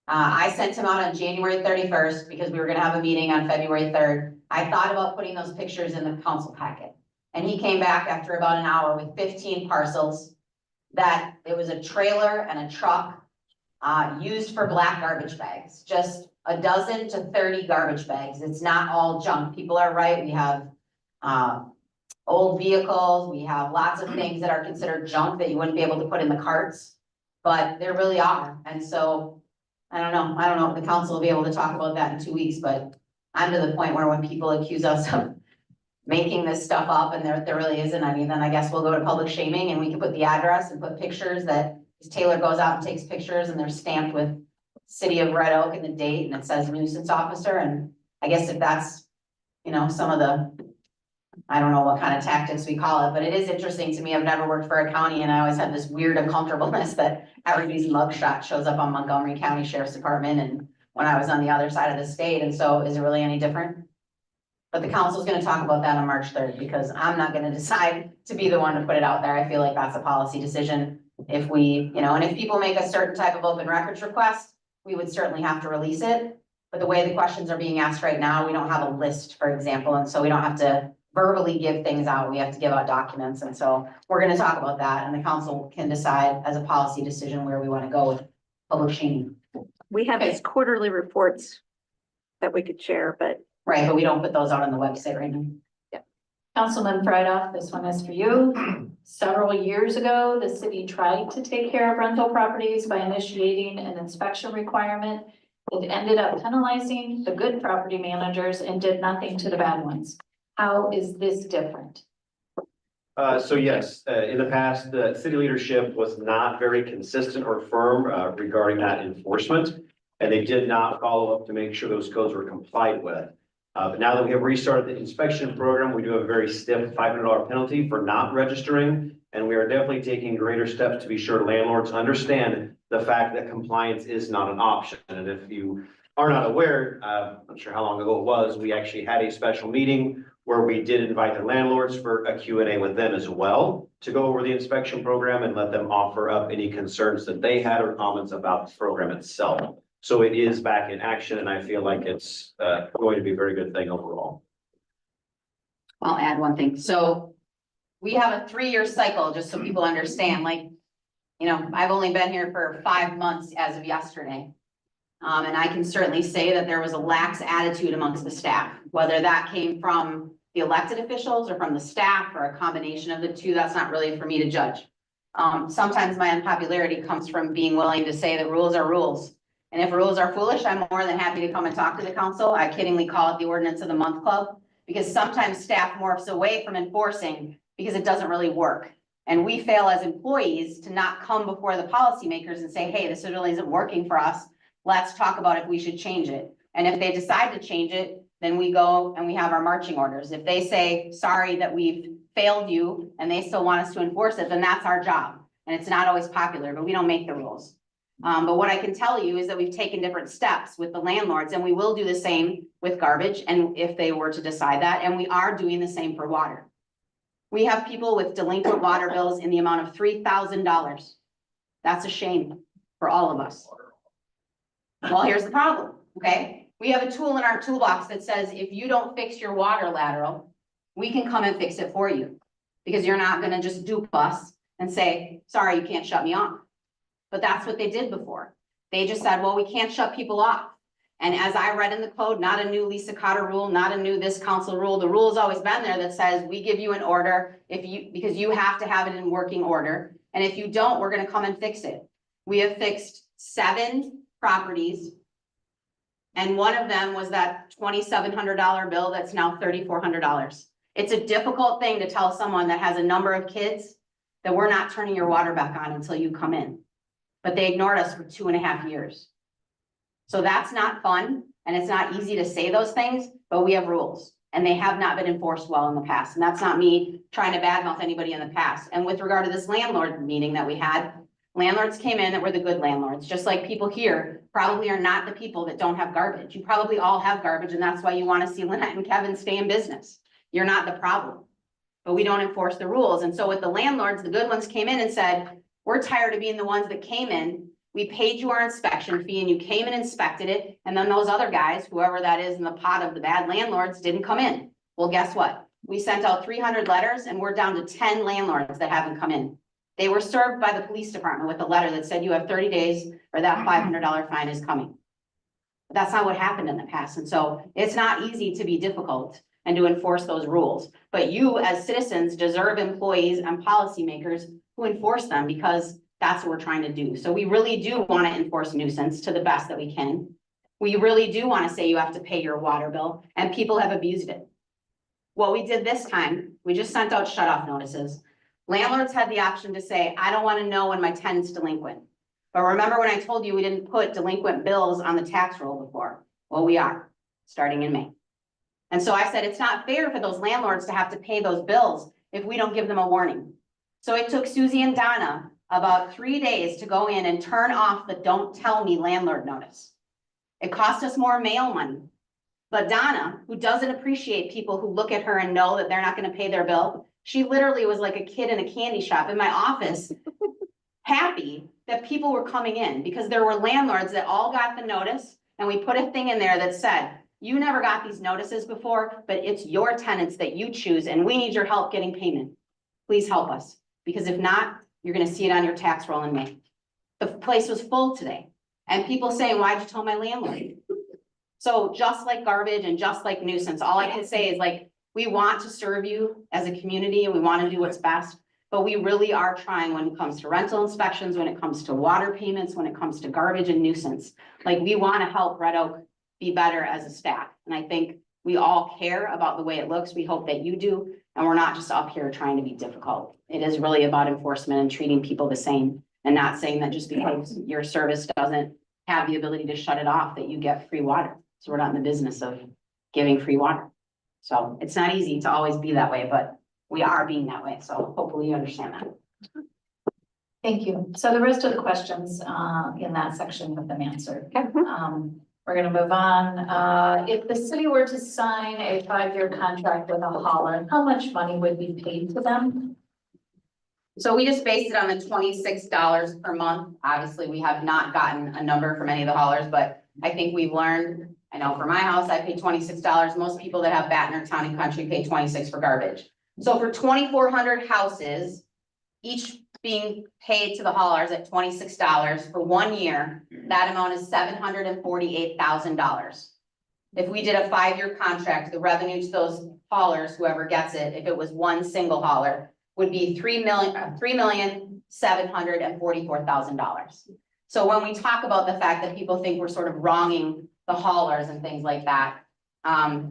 I sent him out on January 31st because we were gonna have a meeting on February 3rd. I thought about putting those pictures in the council packet. And he came back after about an hour with 15 parcels that it was a trailer and a truck used for black garbage bags, just a dozen to 30 garbage bags. It's not all junk. People are right. We have old vehicles. We have lots of things that are considered junk that you wouldn't be able to put in the carts, but there really are. And so I don't know if the council will be able to talk about that in 2 weeks, but I'm to the point where when people accuse us of making this stuff up and there really isn't any, then I guess we'll go to public shaming and we can put the address and put pictures that Taylor goes out and takes pictures and they're stamped with City of Red Oak and the date and it says nuisance officer. And I guess if that's, some of the, I don't know what kind of tactics we call it, but it is interesting to me. I've never worked for a county and I always have this weird uncomfortableness that everybody's mugshot shows up on Montgomery County Sheriff's Department and when I was on the other side of the state. And so is it really any different? But the council's gonna talk about that on March 3rd because I'm not gonna decide to be the one to put it out there. I feel like that's a policy decision. If we, and if people make a certain type of open records request, we would certainly have to release it. But the way the questions are being asked right now, we don't have a list, for example, and so we don't have to verbally give things out. We have to give out documents. And so we're gonna talk about that and the council can decide as a policy decision where we wanna go with public shaming. We have these quarterly reports that we could share, but Right, but we don't put those out on the website right now. Councilman Friedhoff, this one is for you. Several years ago, the city tried to take care of rental properties by initiating an inspection requirement. It ended up penalizing the good property managers and did nothing to the bad ones. How is this different? So yes, in the past, the city leadership was not very consistent or firm regarding that enforcement. And they did not follow up to make sure those codes were complied with. But now that we have restarted the inspection program, we do have a very stiff $500 penalty for not registering. And we are definitely taking greater steps to be sure landlords understand the fact that compliance is not an option. And if you are not aware, I'm not sure how long ago it was, we actually had a special meeting where we did invite the landlords for a Q&A with them as well to go over the inspection program and let them offer up any concerns that they had or comments about the program itself. So it is back in action and I feel like it's going to be a very good thing overall. I'll add one thing. So we have a 3-year cycle, just so people understand, I've only been here for 5 months as of yesterday. And I can certainly say that there was a lax attitude amongst the staff, whether that came from the elected officials or from the staff or a combination of the two, that's not really for me to judge. Sometimes my unpopularity comes from being willing to say that rules are rules. And if rules are foolish, I'm more than happy to come and talk to the council. I kiddingly call it the ordinance of the month club because sometimes staff morphs away from enforcing because it doesn't really work. And we fail as employees to not come before the policymakers and say, hey, this really isn't working for us. Let's talk about if we should change it. And if they decide to change it, then we go and we have our marching orders. If they say, sorry that we've failed you and they still want us to enforce it, then that's our job. And it's not always popular, but we don't make the rules. But what I can tell you is that we've taken different steps with the landlords and we will do the same with garbage. And if they were to decide that, and we are doing the same for water. We have people with delinquent water bills in the amount of $3,000. That's a shame for all of us. Well, here's the problem, okay? We have a tool in our toolbox that says if you don't fix your water lateral, we can come and fix it for you. Because you're not gonna just dupe us and say, sorry, you can't shut me off. But that's what they did before. They just said, well, we can't shut people off. And as I read in the code, not a new Lisa Cotter rule, not a new this council rule, the rule has always been there that says we give you an order because you have to have it in working order. And if you don't, we're gonna come and fix it. We have fixed 7 properties. And one of them was that $2,700 bill that's now $3,400. It's a difficult thing to tell someone that has a number of kids that we're not turning your water back on until you come in. But they ignored us for 2.5 years. So that's not fun, and it's not easy to say those things, but we have rules, and they have not been enforced well in the past. And that's not me trying to badmouth anybody in the past. And with regard to this landlord meeting that we had, landlords came in that were the good landlords, just like people here probably are not the people that don't have garbage. You probably all have garbage, and that's why you want to see Lynette and Kevin stay in business. You're not the problem, but we don't enforce the rules. And so with the landlords, the good ones came in and said, we're tired of being the ones that came in. We paid you our inspection fee and you came and inspected it. And then those other guys, whoever that is in the pot of the bad landlords, didn't come in. Well, guess what? We sent out 300 letters and we're down to 10 landlords that haven't come in. They were served by the police department with a letter that said you have 30 days or that $500 fine is coming. But that's not what happened in the past. And so it's not easy to be difficult and to enforce those rules. But you as citizens deserve employees and policymakers who enforce them, because that's what we're trying to do. So we really do want to enforce nuisance to the best that we can. We really do want to say you have to pay your water bill, and people have abused it. What we did this time, we just sent out shut-off notices. Landlords had the option to say, I don't want to know when my tenant's delinquent. But remember when I told you we didn't put delinquent bills on the tax roll before? Well, we are, starting in May. And so I said, it's not fair for those landlords to have to pay those bills if we don't give them a warning. So it took Susie and Donna about 3 days to go in and turn off the don't tell me landlord notice. It cost us more mail money. But Donna, who doesn't appreciate people who look at her and know that they're not going to pay their bill, she literally was like a kid in a candy shop in my office, happy that people were coming in because there were landlords that all got the notice. And we put a thing in there that said, you never got these notices before, but it's your tenants that you choose and we need your help getting payment. Please help us, because if not, you're gonna see it on your tax roll in May. The place was full today and people saying, why'd you tell my landlord? So just like garbage and just like nuisance, all I can say is like, we want to serve you as a community and we want to do what's best, but we really are trying when it comes to rental inspections, when it comes to water payments, when it comes to garbage and nuisance. Like we want to help Red Oak be better as a staff. And I think we all care about the way it looks. We hope that you do. And we're not just up here trying to be difficult. It is really about enforcement and treating people the same and not saying that just because your service doesn't have the ability to shut it off, that you get free water. So we're not in the business of giving free water. So it's not easy to always be that way, but we are being that way. So hopefully you understand that. Thank you. So the rest of the questions in that section have been answered. We're gonna move on. If the city were to sign a 5-year contract with a hauler, how much money would be paid to them? So we just based it on the $26 per month. Obviously, we have not gotten a number from any of the haulers, but I think we've learned, I know for my house, I pay $26. Most people that have Baton or Town and Country pay $26 for garbage. So for 2,400 houses, each being paid to the haulers at $26 for 1 year, that amount is $748,000. If we did a 5-year contract, the revenue to those haulers, whoever gets it, if it was one single hauler, would be $3,744,000. So when we talk about the fact that people think we're sort of wronging the haulers and things like that,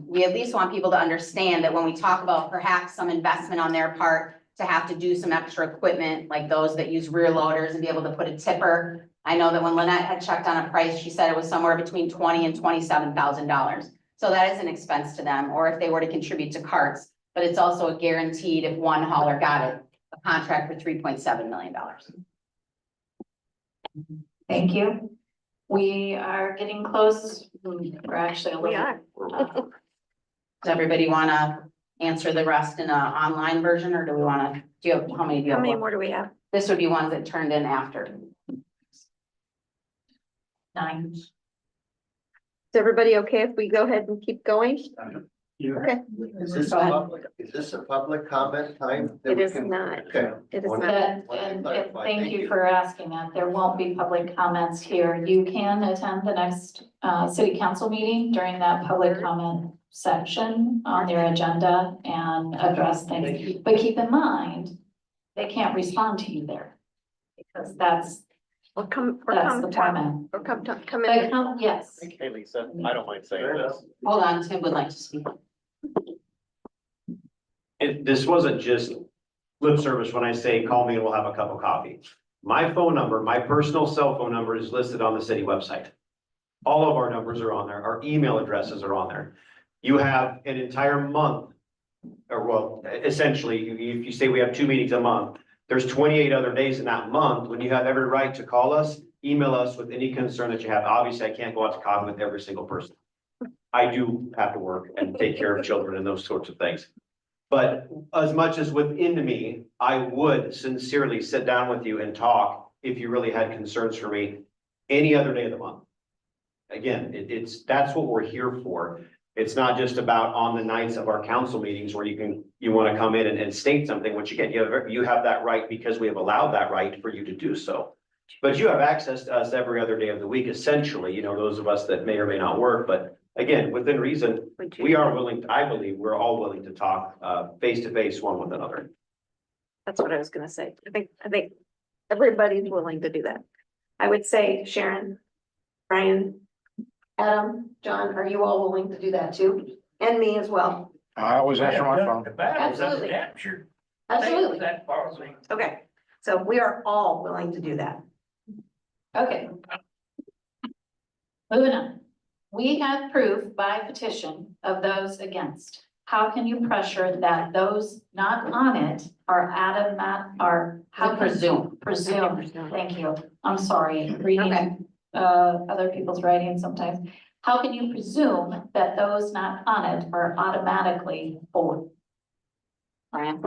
we at least want people to understand that when we talk about perhaps some investment on their part to have to do some extra equipment, like those that use rear loaders and be able to put a tipper. I know that when Lynette had checked on a price, she said it was somewhere between $20,000 and $27,000. So that is an expense to them, or if they were to contribute to carts, but it's also a guaranteed, if one hauler got it, a contract for $3.7 million. Thank you. We are getting close. We're actually a little. We are. Does everybody want to answer the rest in an online version, or do we want to, do you have, how many do you How have? many left? more do we have? This would be ones that turned in after. 9. everybody okay if we go ahead and keep going? Okay, Is this a public comment time? that it we is can- not. Okay. It is Wanna- not. That, wanna and clarify. thank you for asking that. There won't be public comments here. You can attend the next city council meeting during that public comment section on their agenda and address things. But keep in mind, they can't respond to you there. Because that's Or come the talk, format. or come But in. come, yes. Hey, Lisa, I don't mind saying this. Hold on, Tim would like to speak. This wasn't just lip service when I say, call me and we'll have a cup of coffee. My phone number, my personal cell phone number is listed on the city website. All of our numbers are on there. Our email addresses are on there. You have an entire month, or well, essentially, if you say we have 2 meetings a month, there's 28 other days in that month when you have every right to call us, email us with any concern that you have. Obviously, I can't go out to coffee with every single person. I do have to work and take care of children and those sorts of things. But as much as within me, I would sincerely sit down with you and talk if you really had concerns for me any other day of the month. Again, that's what we're here for. It's not just about on the nights of our council meetings where you want to come in and state something, which again, you have that right because we have allowed that right for you to do so. But you have access to us every other day of the week, essentially, those of us that may or may not work, but again, within reason, we are willing, I believe, we're all willing to talk face to face one with another. That's what I was gonna say. I think everybody's willing to do that. I would say Sharon, Brian, Adam, John, are you all willing to do that too? And me as well. I always answer my phone. Absolutely. Captured. Absolutely. That policy. Okay, so we are all willing to do that. Okay. Moving on. We have proof by petition of those against. How can you pressure that those not on it are how Presume. Presume, thank you. I'm sorry, Okay. reading other people's writing sometimes. How can you presume that those not on it are automatically for? Brian?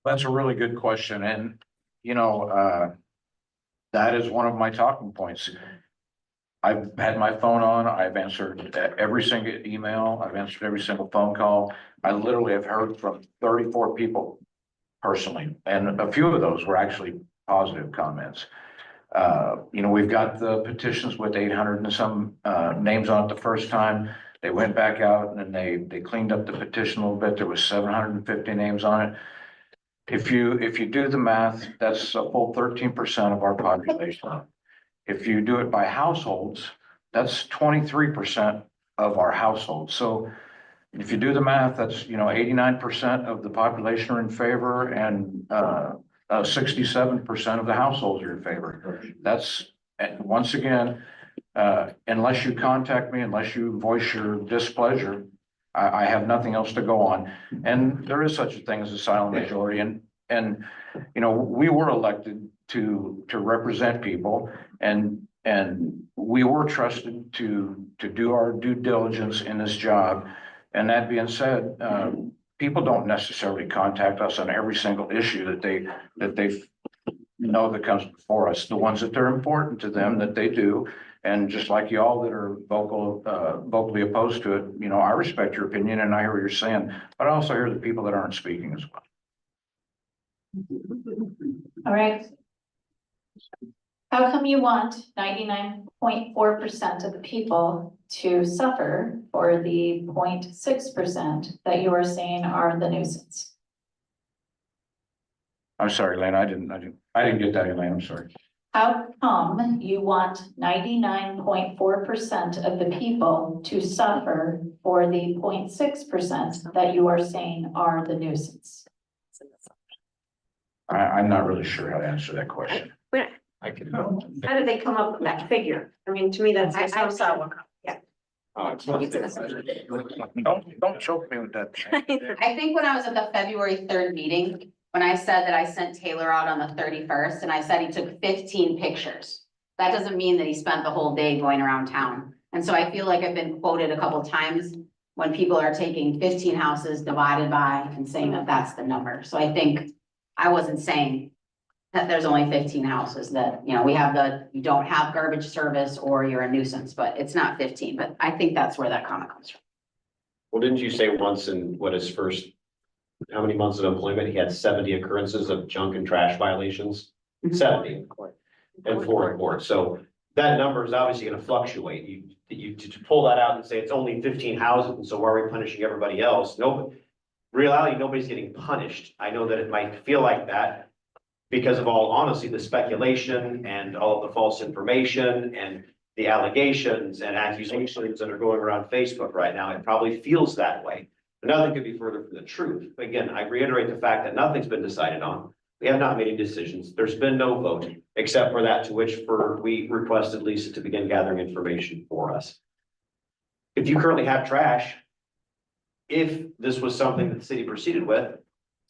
That's a really good question, and, that is one of my talking points. I've had my phone on, I've answered every single email, I've answered every single phone call. I literally have heard from 34 people personally, and a few of those were actually positive comments. We've got the petitions with 800 and some names on it the first time. They went back out and then they cleaned up the petition a little bit. There was 750 names on it. If you do the math, that's a full 13% of our population. If you do it by households, that's 23% of our households. So if you do the math, that's, 89% of the population are in favor and 67% of the households are in favor. That's, and once again, unless you contact me, unless you voice your displeasure, I have nothing else to go on. And there is such a thing as a silent majority, and we were elected to represent people, and we were trusted to do our due diligence in this job. And that being said, people don't necessarily contact us on every single issue that they know that comes before us. The ones that they're important to them, that they do. And just like y'all that are vocally opposed to it, I respect your opinion and I hear what you're saying, but I also hear the people that aren't speaking as well. All right. How come you want 99.4% of the people to suffer for the 0.6% that you are saying are the nuisance? I'm sorry, Elaine, I didn't get that, Elaine, I'm sorry. How come you want 99.4% of the people to suffer for the 0.6% that you are saying are the nuisance? I'm not really sure how to answer that question. I can. How did they come up with that figure? I mean, to me, that's. I saw one. Don't choke me with that. I think when I was at the February 3rd meeting, when I said that I sent Taylor out on the 31st and I said he took 15 pictures. That doesn't mean that he spent the whole day going around town. And so I feel like I've been quoted a couple times when people are taking 15 houses divided by and saying that that's the number. So I think I wasn't saying that there's only 15 houses that, you know, we have you don't have garbage service or you're a nuisance, but it's not 15, but I think that's where that comment comes from. Well, didn't you say once in what his first, how many months of employment, he had 70 occurrences of junk and trash violations? 70 and 4 in court. So that number is obviously going to fluctuate. You to pull that out and say it's only 15 houses, and so why are we punishing everybody else? No, reality, nobody's getting punished. I know that it might feel like that because of all honesty, the speculation and all of the false information and the allegations and accusations that are going around Facebook right now. It probably feels that way. But nothing could be further from the truth. Again, I reiterate the fact that nothing's been decided on. We have not made any decisions. There's been no vote, except for that to which we requested Lisa to begin gathering information for us. If you currently have trash, if this was something that the city proceeded with,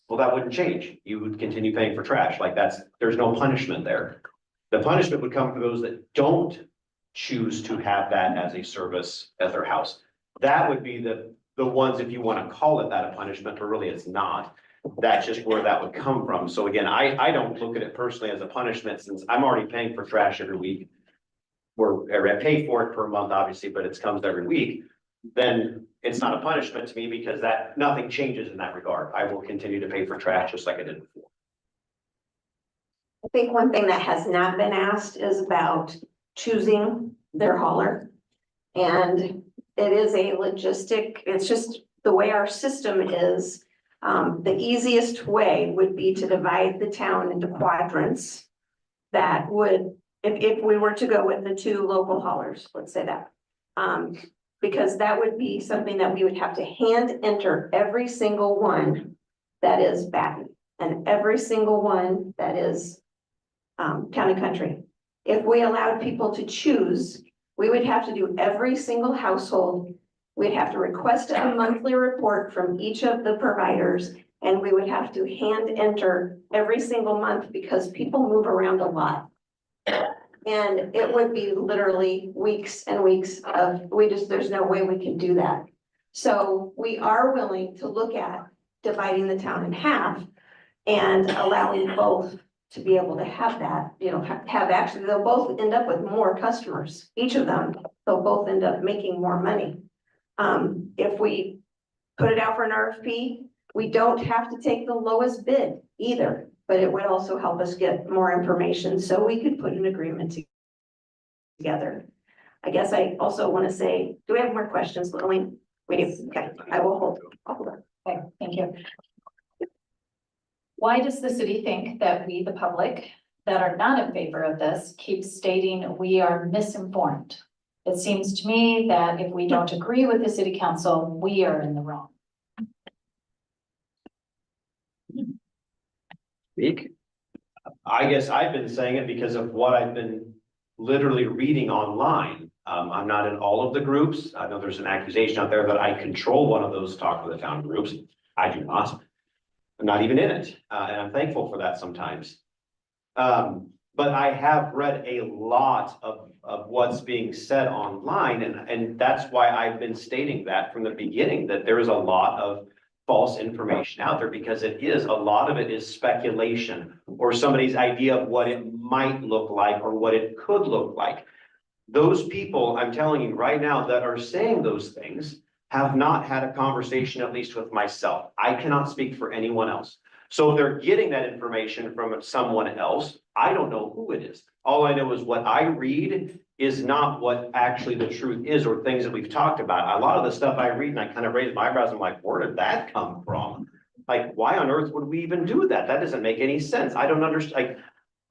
well, that wouldn't change. You would continue paying for trash. Like there's no punishment there. The punishment would come for those that don't choose to have that as a service at their house. That would be the ones, if you want to call it that, a punishment, but really it's not. That's just where that would come from. So again, I don't look at it personally as a punishment, since I'm already paying for trash every week. I pay for it per month, obviously, but it comes every week. Then it's not a punishment to me because nothing changes in that regard. I will continue to pay for trash just like I did before. I think one thing that has not been asked is about choosing their hauler. And it is a logistic, it's just the way our system is. The easiest way would be to divide the town into quadrants. That would, if we were to go with the 2 local haulers, let's say that. Because that would be something that we would have to hand enter every single one that is Baton and every single one that is Town and Country. If we allowed people to choose, we would have to do every single household. We'd have to request a monthly report from each of the providers, and we would have to hand enter every single month because people move around a lot. And it would be literally weeks and weeks of, there's no way we can do that. So we are willing to look at dividing the town in half and allowing both to be able to have that, you know, have actually, they'll both end up with more customers, each of them, they'll both end up making more money. If we put it out for an RFP, we don't have to take the lowest bid either, but it would also help us get more information so we could put an agreement together. I guess I also want to say, do we have more questions, Lily? We do, okay, I will hold on. Okay, thank you. Why does the city think that we, the public, that are not in favor of this, keep stating we are misinformed? It seems to me that if we don't agree with the city council, we are in the wrong. Speak. I guess I've been saying it because of what I've been literally reading online. I'm not in all of the groups. I know there's an accusation out there that I control one of those talk with the town groups. I do not. I'm not even in it, and I'm thankful for that sometimes. But I have read a lot of what's being said online, and that's why I've been stating that from the beginning, that there is a lot of false information out there, because a lot of it is speculation or somebody's idea of what it might look like or what it could look like. Those people, I'm telling you right now, that are saying those things have not had a conversation, at least with myself. I cannot speak for anyone else. So if they're getting that information from someone else, I don't know who it is. All I know is what I read is not what actually the truth is, or things that we've talked about. A lot of the stuff I read, and I kind of raise my eyebrows, I'm like, where did that come from? Like, why on earth would we even do that? That doesn't make any sense. I don't understand.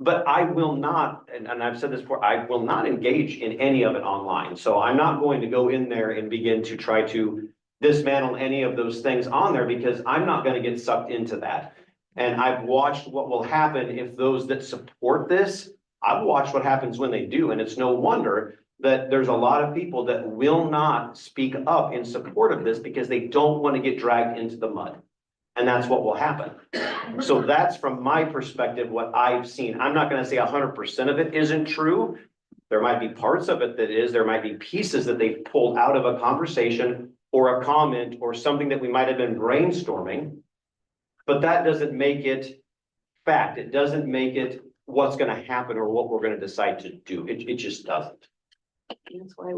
But I will not, and I've said this before, I will not engage in any of it online. So I'm not going to go in there and begin to try to dismantle any of those things on there, because I'm not going to get sucked into that. And I've watched what will happen if those that support this, I've watched what happens when they do. And it's no wonder that there's a lot of people that will not speak up in support of this because they don't want to get dragged into the mud. And that's what will happen. So that's from my perspective, what I've seen. I'm not going to say 100% of it isn't true. There might be parts of it that is, there might be pieces that they've pulled out of a conversation or a comment or something that we might have been brainstorming. But that doesn't make it fact. It doesn't make it what's gonna happen or what we're gonna decide to do. It just doesn't. That's why,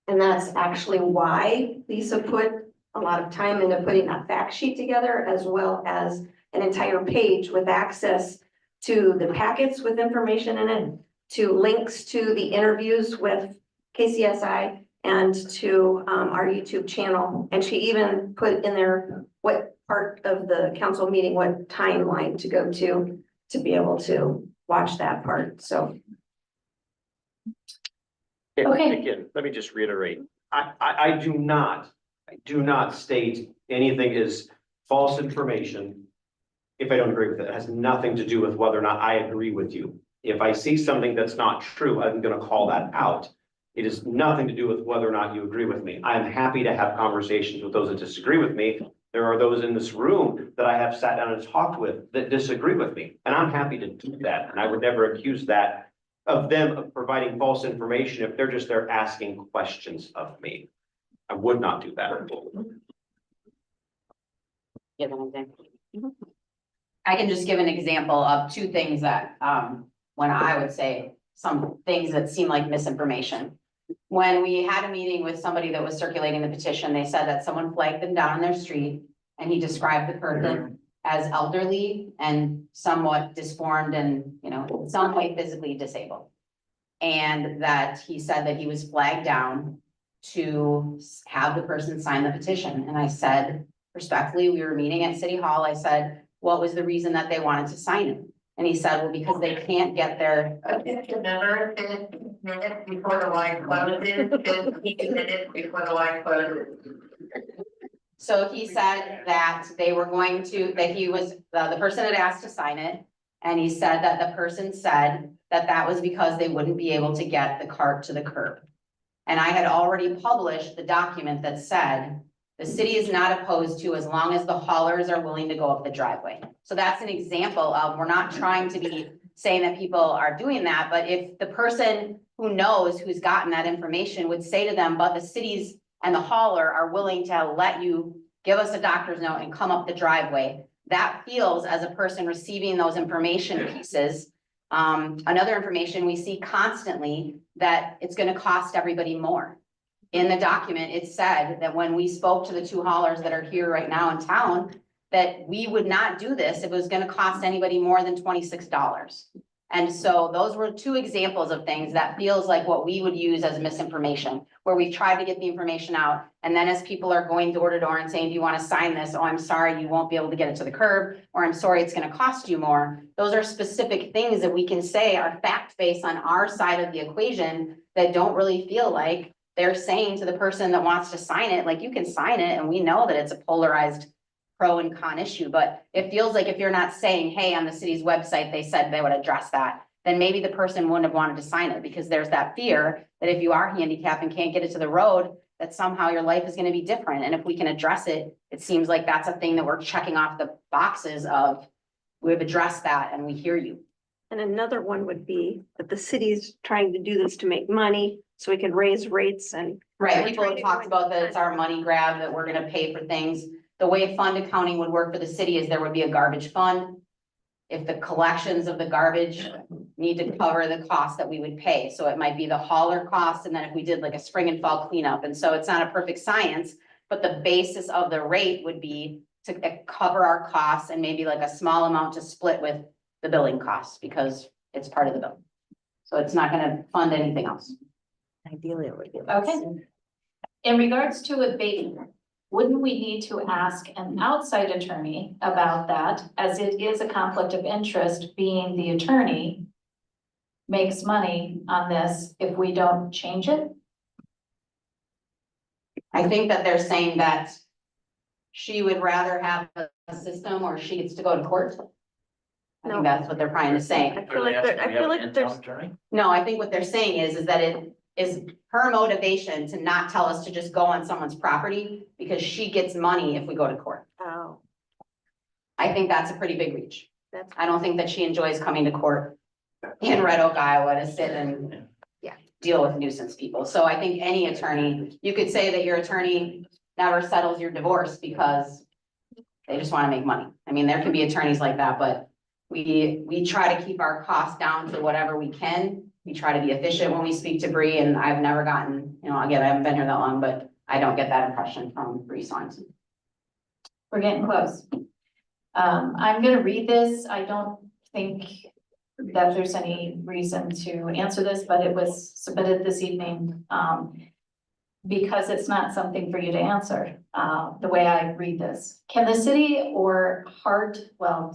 and that's actually why Lisa put a lot of time into putting that fact sheet together, as well as an entire page with access to the packets with information in it, to links to the interviews with KCSI and to our YouTube channel. And she even put in there what part of the council meeting, what timeline to go to be able to watch that part. So And Okay. again, let me just reiterate, I do not state anything is false information if I don't agree with it. It has nothing to do with whether or not I agree with you. If I see something that's not true, I'm gonna call that out. It has nothing to do with whether or not you agree with me. I am happy to have conversations with those that disagree with me. There are those in this room that I have sat down and talked with that disagree with me, and I'm happy to do that. And I would never accuse that of them of providing false information if they're just there asking questions of me. I would not do that. Give an example. I can just give an example of two things that, when I would say some things that seem like misinformation. When we had a meeting with somebody that was circulating the petition, they said that someone flagged them down on their street and he described the person as elderly and somewhat disformed and, you know, in some way physically disabled. And that he said that he was flagged down to have the person sign the petition. And I said, respectfully, we were meeting at City Hall. I said, what was the reason that they wanted to sign it? And he said, well, because they can't get their. Remember, minutes before the line closes, 15 minutes before the line closes. So he said that they were going to, that he was, the person had asked to sign it. And he said that the person said that that was because they wouldn't be able to get the cart to the curb. And I had already published the document that said the city is not opposed to as long as the haulers are willing to go up the driveway. So that's an example of, we're not trying to be saying that people are doing that, but if the person who knows, who's gotten that information would say to them, but the cities and the hauler are willing to let you give us a doctor's note and come up the driveway, that feels, as a person receiving those information pieces, another information we see constantly, that it's gonna cost everybody more. In the document, it said that when we spoke to the two haulers that are here right now in town, that we would not do this if it was gonna cost anybody more than $26. And so those were two examples of things that feels like what we would use as misinformation, where we've tried to get the information out. And then as people are going door to door and saying, do you want to sign this? Oh, I'm sorry, you won't be able to get it to the curb, or I'm sorry, it's going to cost you more. Those are specific things that we can say are fact-based on our side of the equation that don't really feel like they're saying to the person that wants to sign it, like, you can sign it, and we know that it's a polarized pro and con issue, but it feels like if you're not saying, hey, on the city's website, they said they would address that, then maybe the person wouldn't have wanted to sign it, because there's that fear that if you are handicapped and can't get it to the road, that somehow your life is going to be different. And if we can address it, it seems like that's a thing that we're checking off the boxes of, we've addressed that and we hear you. And another one would be that the city's trying to do this to make money, so we can raise rates and. Right, We're people trying have to talked go about that into- it's our money grab, that we're gonna pay for things. The way fund accounting would work for the city is there would be a garbage fund. If the collections of the garbage need to cover the cost that we would pay, so it might be the hauler cost, and then if we did like a spring and fall cleanup, and so it's not a perfect science, but the basis of the rate would be to cover our costs and maybe like a small amount to split with the billing costs, because it's part of the bill. So it's not gonna fund anything else. Ideally, it would be. Okay. In regards to abatement, wouldn't we need to ask an outside attorney about that, as it is a conflict of interest, being the attorney makes money on this if we don't change it? I think that they're saying that she would rather have a system, or she gets to go to court. I No. think that's what they're trying to say. I feel like there, I feel like there's, No, I think what they're saying is that it is her motivation to not tell us to just go on someone's property, because she gets money if we go to court. oh, I think that's a pretty big reach. that's, I don't think that she enjoys coming to court in Red Oak, Iowa, to sit and deal with nuisance people. So I think any attorney, you could say that your attorney never settles your divorce because they just want to make money. I mean, there can be attorneys like that, but We try to keep our costs down to whatever we can. We try to be efficient when we speak to Bree, and I've never gotten, again, I haven't been here that long, but I don't get that impression from Bree Sorensen. We're getting close. I'm gonna read this. I don't think that there's any reason to answer this, but it was submitted this evening. Because it's not something for you to answer, the way I read this. Can the city or Heart and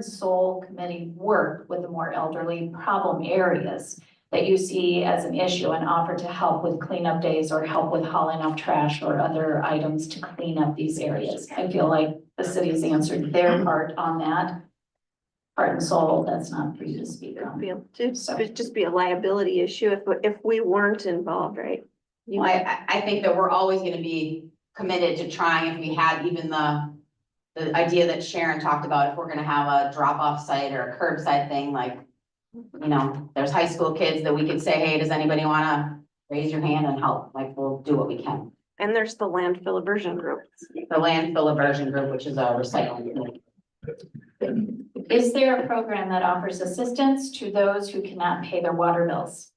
Soul Committee work with the more elderly problem areas that you see as an issue and offer to help with cleanup days or help with hauling off trash or other items to clean up these areas? I feel like the city's answered their part on that. Heart and Soul, that's not for you to speak on. It'd just be a liability issue if we weren't involved, right? Well, I think that we're always gonna be committed to trying, if we had even the idea that Sharon talked about, if we're gonna have a drop-off site or a curbside thing, like, there's high school kids that we could say, hey, does anybody wanna raise your hand and help? Like, we'll do what we can. And there's the landfill aversion group. The landfill aversion group, which is a recycling group. Is there a program that offers assistance to those who cannot pay their water bills?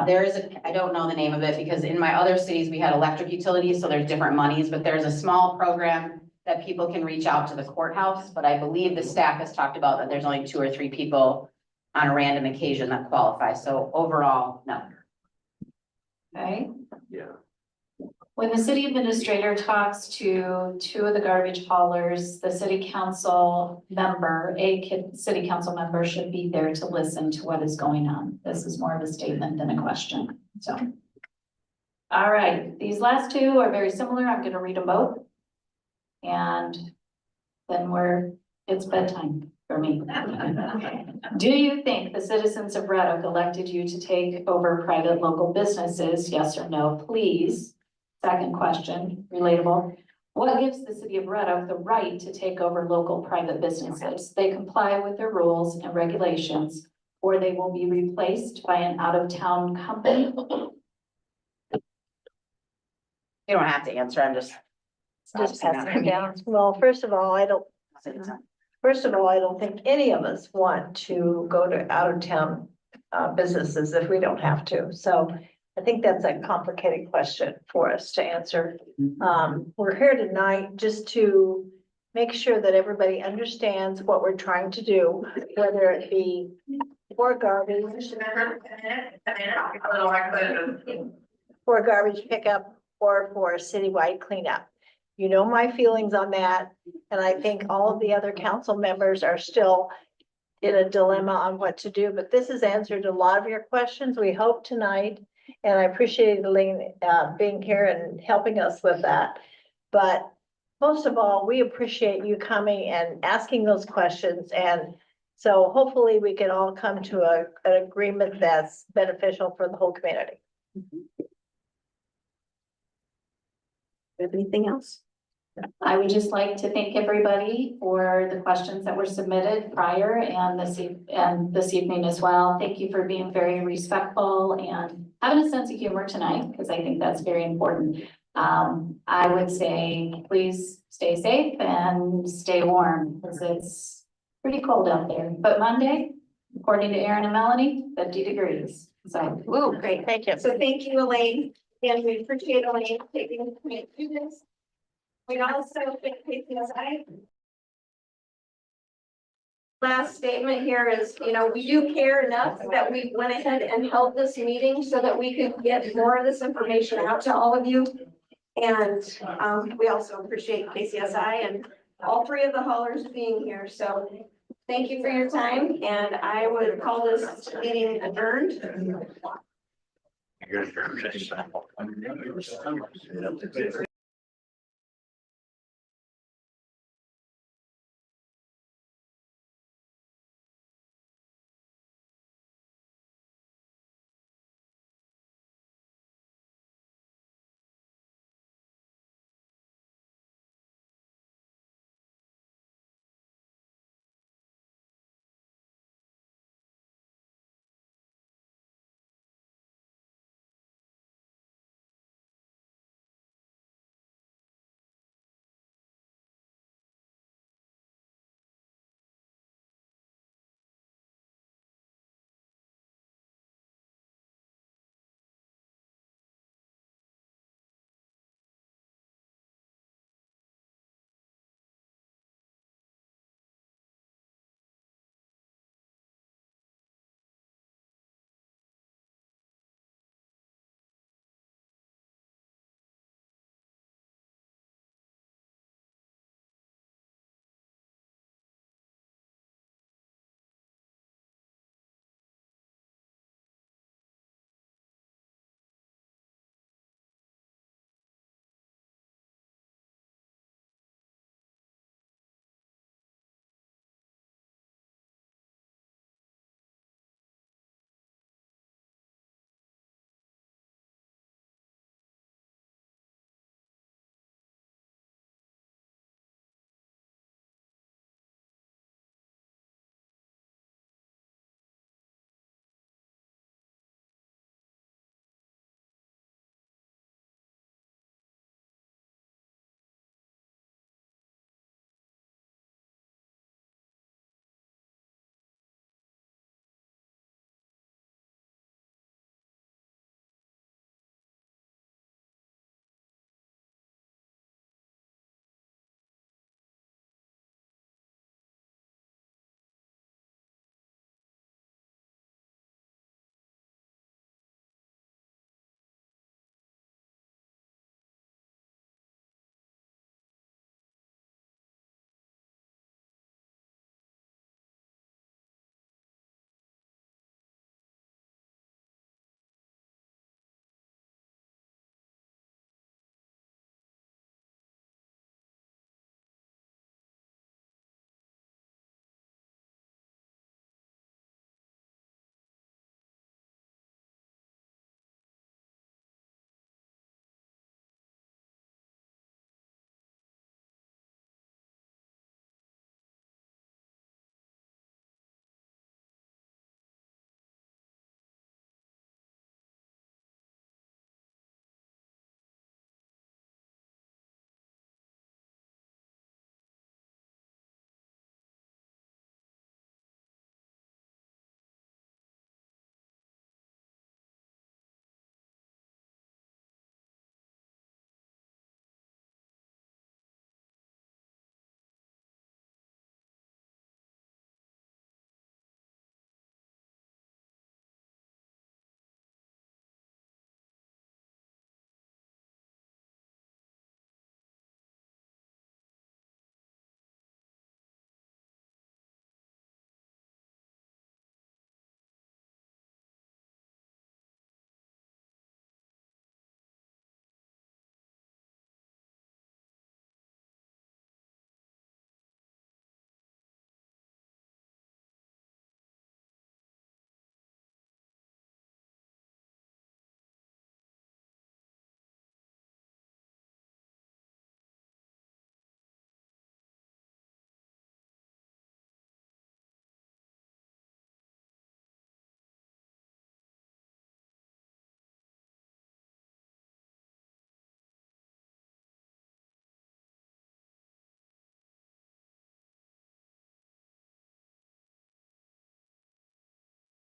There is I don't know the name of it because in my other cities, we had electric utilities, so there's different monies, but there's a small program that people can reach out to the courthouse, but I believe the staff has talked about that there's only 2 or 3 people on a random occasion that qualify, so overall, no. Okay. Yeah. When the city administrator talks to 2 of the garbage haulers, the city council member, city council member should be there to listen to what is going on. This is more of a statement than a question, so. All right, these last 2 are very similar. I'm gonna read them both. And then it's bedtime for me. Do you think the citizens of Red Oak elected you to take over private local businesses? Yes or no, please? Second question, relatable. What gives the city of Red Oak the right to take over local private businesses? They comply with their rules and regulations, or they will be replaced by an out-of-town company. You don't have to answer, I'm just. passing it down. Well, first of all, I don't think any of us want to go to out-of-town businesses if we don't have to. So I think that's a complicated question for us to answer. We're here tonight just to make sure that everybody understands what we're trying to do, whether it be for garbage pickup or for citywide cleanup. You know my feelings on that, and I think all of the other council members are still in a dilemma on what to do, but this has answered a lot of your questions, we hope tonight. And I appreciate Elaine being here and helping us with that. But most of all, we appreciate you coming and asking those questions. And so hopefully we can all come to an agreement that's beneficial for the whole community. Anything else? I would just like to thank everybody for the questions that were submitted prior and this evening as well. Thank you for being very respectful and having a sense of humor tonight, because I think that's very important. I would say, please stay safe and stay warm because it's pretty cold out there. But Monday, according to Aaron and Melanie, 50 degrees. So, Ooh, great, thank you. So thank you, Elaine, and we appreciate Elaine taking the time to do this. We also thank KCSI. Last statement here is, we do care enough that we went ahead and held this meeting so that we could get more of this information out to all of you. And we also appreciate KCSI and all 3 of the haulers being here. So thank you for your time, and I would call this meeting adjourned. You're